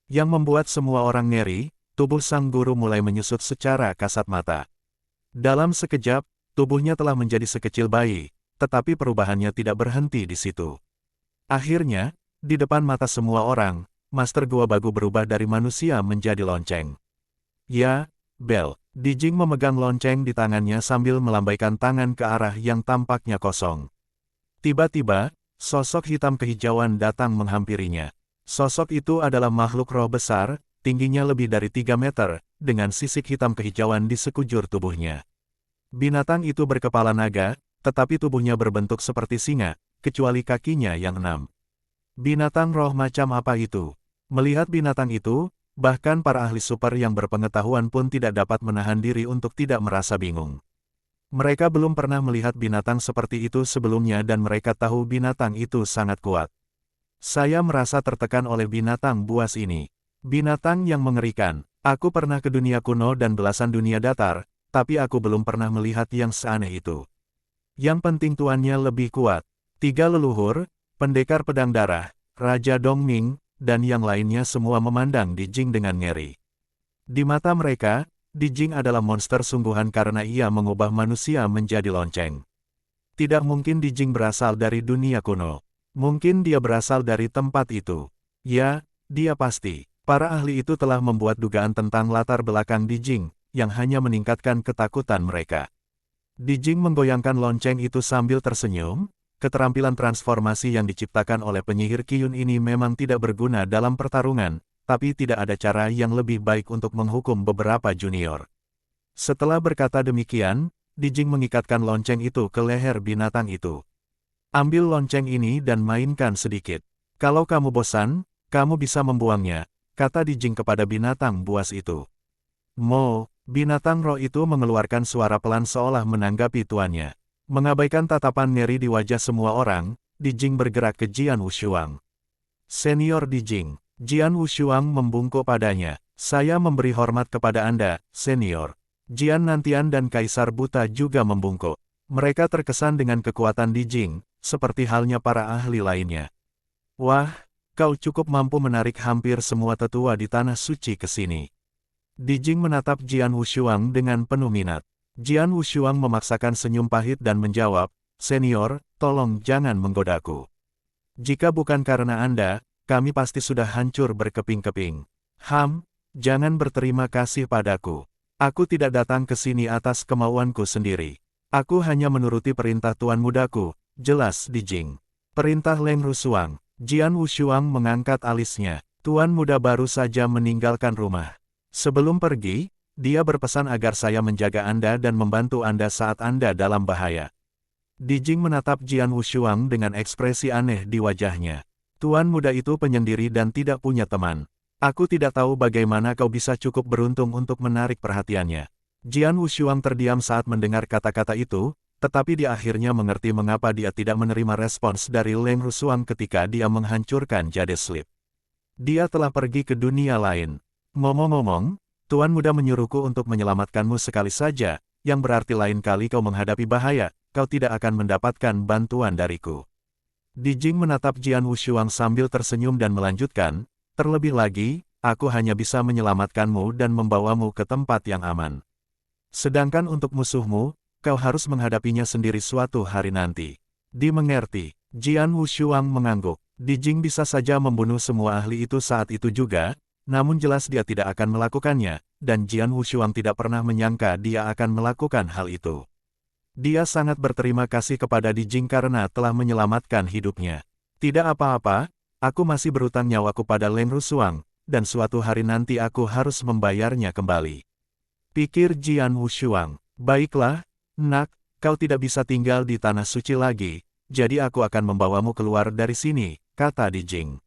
[SPEAKER 1] Yang membuat semua orang ngeri, tubuh sang guru mulai menyusut secara kasat mata. Dalam sekejap, tubuhnya telah menjadi sekecil bayi, tetapi perubahannya tidak berhenti di situ. Akhirnya, di depan mata semua orang, Master Gua Bagu berubah dari manusia menjadi lonceng. Ya, Bel. Dijing memegang lonceng di tangannya sambil melambaikan tangan ke arah yang tampaknya kosong. Tiba-tiba, sosok hitam kehijauan datang menghampirinya. Sosok itu adalah makhluk roh besar, tingginya lebih dari 3 meter, dengan sisik hitam kehijauan di sekujur tubuhnya. Binatang itu berkepala naga, tetapi tubuhnya berbentuk seperti singa, kecuali kakinya yang 6. Binatang roh macam apa itu? Melihat binatang itu, bahkan para ahli super yang berpengetahuan pun tidak dapat menahan diri untuk tidak merasa bingung. Mereka belum pernah melihat binatang seperti itu sebelumnya dan mereka tahu binatang itu sangat kuat. Saya merasa tertekan oleh binatang buas ini. Binatang yang mengerikan. Aku pernah ke dunia kuno dan belasan dunia datar, tapi aku belum pernah melihat yang seaneh itu. Yang penting tuannya lebih kuat. 3 leluhur, pendekar pedang darah, Raja Dongming, dan yang lainnya semua memandang Dijing dengan ngeri. Di mata mereka, Dijing adalah monster sungguhan karena ia mengubah manusia menjadi lonceng. Tidak mungkin Dijing berasal dari dunia kuno. Mungkin dia berasal dari tempat itu. Ya, dia pasti. Para ahli itu telah membuat dugaan tentang latar belakang Dijing, yang hanya meningkatkan ketakutan mereka. Dijing menggoyangkan lonceng itu sambil tersenyum. Keterampilan transformasi yang diciptakan oleh penyihir Qiyun ini memang tidak berguna dalam pertarungan, tapi tidak ada cara yang lebih baik untuk menghukum beberapa junior. Setelah berkata demikian, Dijing mengikatkan lonceng itu ke leher binatang itu. Ambil lonceng ini dan mainkan sedikit. Kalau kamu bosan, kamu bisa membuangnya, kata Dijing kepada binatang buas itu. Binatang roh itu mengeluarkan suara pelan seolah menanggapi tuannya. Mengabaikan tatapan ngeri di wajah semua orang, Dijing bergerak ke Jian Wushuang. Senior Dijing, Jian Wushuang membungkuk padanya. Saya memberi hormat kepada Anda, senior. Jian Nantian dan Kaisar Buta juga membungkuk. Mereka terkesan dengan kekuatan Dijing, seperti halnya para ahli lainnya. Wah, kau cukup mampu menarik hampir semua tetua di tanah suci ke sini. Dijing menatap Jian Wushuang dengan penuh minat. Jian Wushuang memaksakan senyum pahit dan menjawab, senior, tolong jangan menggodaku. Jika bukan karena Anda, kami pasti sudah hancur berkeping-keping. Jangan berterima kasih padaku. Aku tidak datang ke sini atas kemauanku sendiri. Aku hanya menuruti perintah tuan mudaku, jelas Dijing. Perintah Leng Rusuang. Jian Wushuang mengangkat alisnya. Tuan muda baru saja meninggalkan rumah. Sebelum pergi, dia berpesan agar saya menjaga Anda dan membantu Anda saat Anda dalam bahaya. Dijing menatap Jian Wushuang dengan ekspresi aneh di wajahnya. Tuan muda itu penyendiri dan tidak punya teman. Aku tidak tahu bagaimana kau bisa cukup beruntung untuk menarik perhatiannya. Jian Wushuang terdiam saat mendengar kata-kata itu, tetapi dia akhirnya mengerti mengapa dia tidak menerima respons dari Leng Rusuang ketika dia menghancurkan Jade Sleep. Dia telah pergi ke dunia lain. Ngomong-ngomong, Tuan Muda menyuruhku untuk menyelamatkanmu sekali saja, yang berarti lain kali kau menghadapi bahaya, kau tidak akan mendapatkan bantuan dariku. Di Jing menatap Jian Wushuang sambil tersenyum dan melanjutkan, terlebih lagi, aku hanya bisa menyelamatkanmu dan membawamu ke tempat yang aman. Sedangkan untuk musuhmu, kau harus menghadapinya sendiri suatu hari nanti. Dimengerti, Jian Wushuang mengangguk. Di Jing bisa saja membunuh semua ahli itu saat itu juga, namun jelas dia tidak akan melakukannya, dan Jian Wushuang tidak pernah menyangka dia akan melakukan hal itu. Dia sangat berterima kasih kepada Di Jing karena telah menyelamatkan hidupnya. Tidak apa-apa, aku masih berutang nyawaku pada Leng Rusuang, dan suatu hari nanti aku harus membayarnya kembali. Pikir Jian Wushuang. Baiklah, nak, kau tidak bisa tinggal di tanah suci lagi, jadi aku akan membawamu keluar dari sini, kata Di Jing.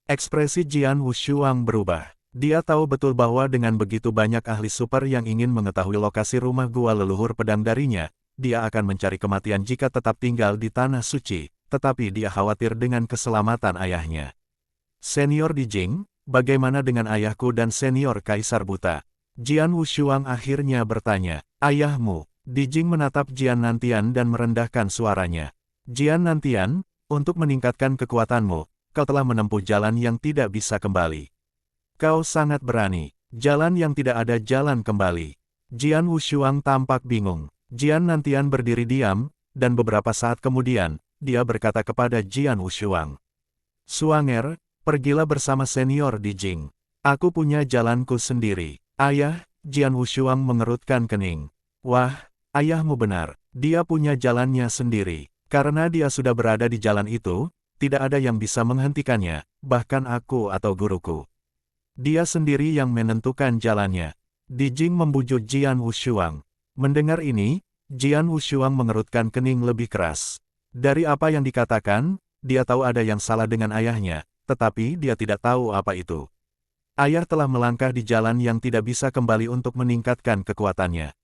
[SPEAKER 1] Ekspresi Jian Wushuang berubah. Dia tahu betul bahwa dengan begitu banyak ahli super yang ingin mengetahui lokasi rumah gua leluhur pedang darinya, dia akan mencari kematian jika tetap tinggal di tanah suci, tetapi dia khawatir dengan keselamatan ayahnya. Senior Di Jing, bagaimana dengan ayahku dan senior Kaisar Buta? Jian Wushuang akhirnya bertanya. Ayahmu. Di Jing menatap Jian Nantian dan merendahkan suaranya. Jian Nantian, untuk meningkatkan kekuatanmu, kau telah menempuh jalan yang tidak bisa kembali. Kau sangat berani. Jalan yang tidak ada jalan kembali. Jian Wushuang tampak bingung. Jian Nantian berdiri diam, dan beberapa saat kemudian, dia berkata kepada Jian Wushuang. Suanger, pergilah bersama senior Di Jing. Aku punya jalanku sendiri. Ayah, Jian Wushuang mengerutkan kening. Wah, ayahmu benar. Dia punya jalannya sendiri. Karena dia sudah berada di jalan itu, tidak ada yang bisa menghentikannya, bahkan aku atau guruku. Dia sendiri yang menentukan jalannya. Di Jing membujuk Jian Wushuang. Mendengar ini, Jian Wushuang mengerutkan kening lebih keras. Dari apa yang dikatakan, dia tahu ada yang salah dengan ayahnya, tetapi dia tidak tahu apa itu. Ayah telah melangkah di jalan yang tidak bisa kembali untuk meningkatkan kekuatannya.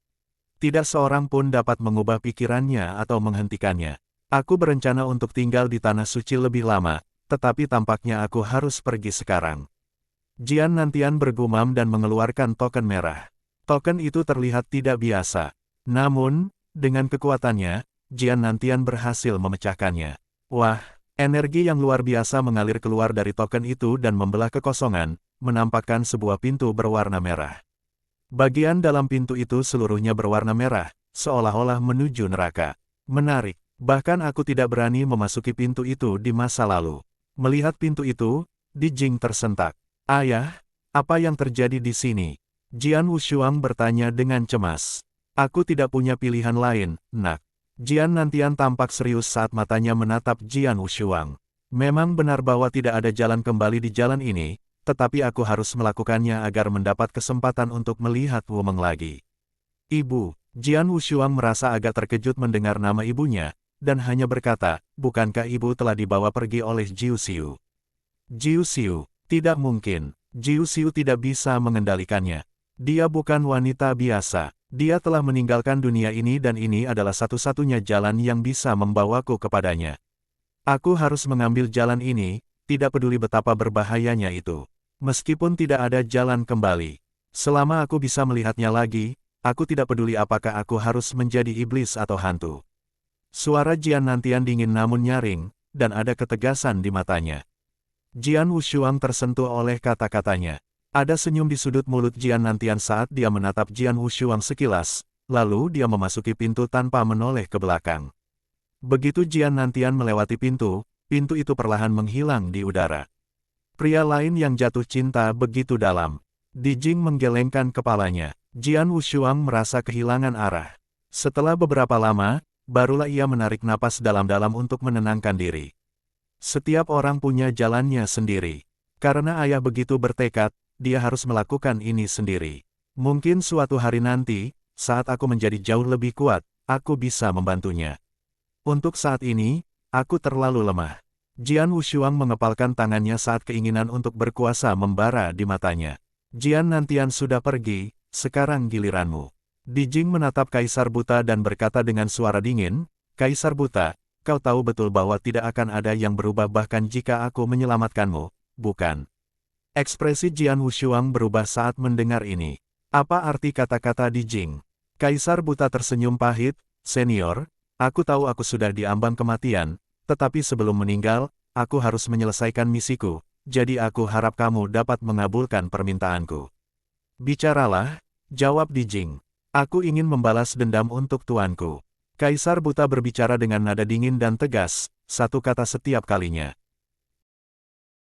[SPEAKER 1] Tidak seorang pun dapat mengubah pikirannya atau menghentikannya. Aku berencana untuk tinggal di tanah suci lebih lama, tetapi tampaknya aku harus pergi sekarang. Jian Nantian bergumam dan mengeluarkan token merah. Token itu terlihat tidak biasa. Namun, dengan kekuatannya, Jian Nantian berhasil memecahkannya. Wah, energi yang luar biasa mengalir keluar dari token itu dan membelah kekosongan, menampakkan sebuah pintu berwarna merah. Bagian dalam pintu itu seluruhnya berwarna merah, seolah-olah menuju neraka. Menarik. Bahkan aku tidak berani memasuki pintu itu di masa lalu. Melihat pintu itu, Di Jing tersentak. Ayah, apa yang terjadi di sini? Jian Wushuang bertanya dengan cemas. Aku tidak punya pilihan lain, nak. Jian Nantian tampak serius saat matanya menatap Jian Wushuang. Memang benar bahwa tidak ada jalan kembali di jalan ini, tetapi aku harus melakukannya agar mendapat kesempatan untuk melihat Wumeng lagi. Ibu, Jian Wushuang merasa agak terkejut mendengar nama ibunya, dan hanya berkata, bukankah ibu telah dibawa pergi oleh Jiu Xiu? Jiu Xiu, tidak mungkin. Jiu Xiu tidak bisa mengendalikannya. Dia bukan wanita biasa. Dia telah meninggalkan dunia ini dan ini adalah satu-satunya jalan yang bisa membawaku kepadanya. Aku harus mengambil jalan ini, tidak peduli betapa berbahayanya itu. Meskipun tidak ada jalan kembali. Selama aku bisa melihatnya lagi, aku tidak peduli apakah aku harus menjadi iblis atau hantu. Suara Jian Nantian dingin namun nyaring, dan ada ketegasan di matanya. Jian Wushuang tersentuh oleh kata-katanya. Ada senyum di sudut mulut Jian Nantian saat dia menatap Jian Wushuang sekilas, lalu dia memasuki pintu tanpa menoleh ke belakang. Begitu Jian Nantian melewati pintu, pintu itu perlahan menghilang di udara. Pria lain yang jatuh cinta begitu dalam. Di Jing menggelengkan kepalanya. Jian Wushuang merasa kehilangan arah. Setelah beberapa lama, barulah ia menarik napas dalam-dalam untuk menenangkan diri. Setiap orang punya jalannya sendiri. Karena ayah begitu bertekad, dia harus melakukan ini sendiri. Mungkin suatu hari nanti, saat aku menjadi jauh lebih kuat, aku bisa membantunya. Untuk saat ini, aku terlalu lemah. Jian Wushuang mengepalkan tangannya saat keinginan untuk berkuasa membara di matanya. Jian Nantian sudah pergi, sekarang giliranmu. Di Jing menatap Kaisar Buta dan berkata dengan suara dingin, "Kaisar Buta, kau tahu betul bahwa tidak akan ada yang berubah bahkan jika aku menyelamatkanmu, bukan?" Ekspresi Jian Wushuang berubah saat mendengar ini. Apa arti kata-kata Di Jing? Kaisar Buta tersenyum pahit, "Senior, aku tahu aku sudah diambang kematian, tetapi sebelum meninggal, aku harus menyelesaikan misiku, jadi aku harap kamu dapat mengabulkan permintaanku." "Bicaralah," jawab Di Jing. "Aku ingin membalas dendam untuk tuanku." Kaisar Buta berbicara dengan nada dingin dan tegas, satu kata setiap kalinya.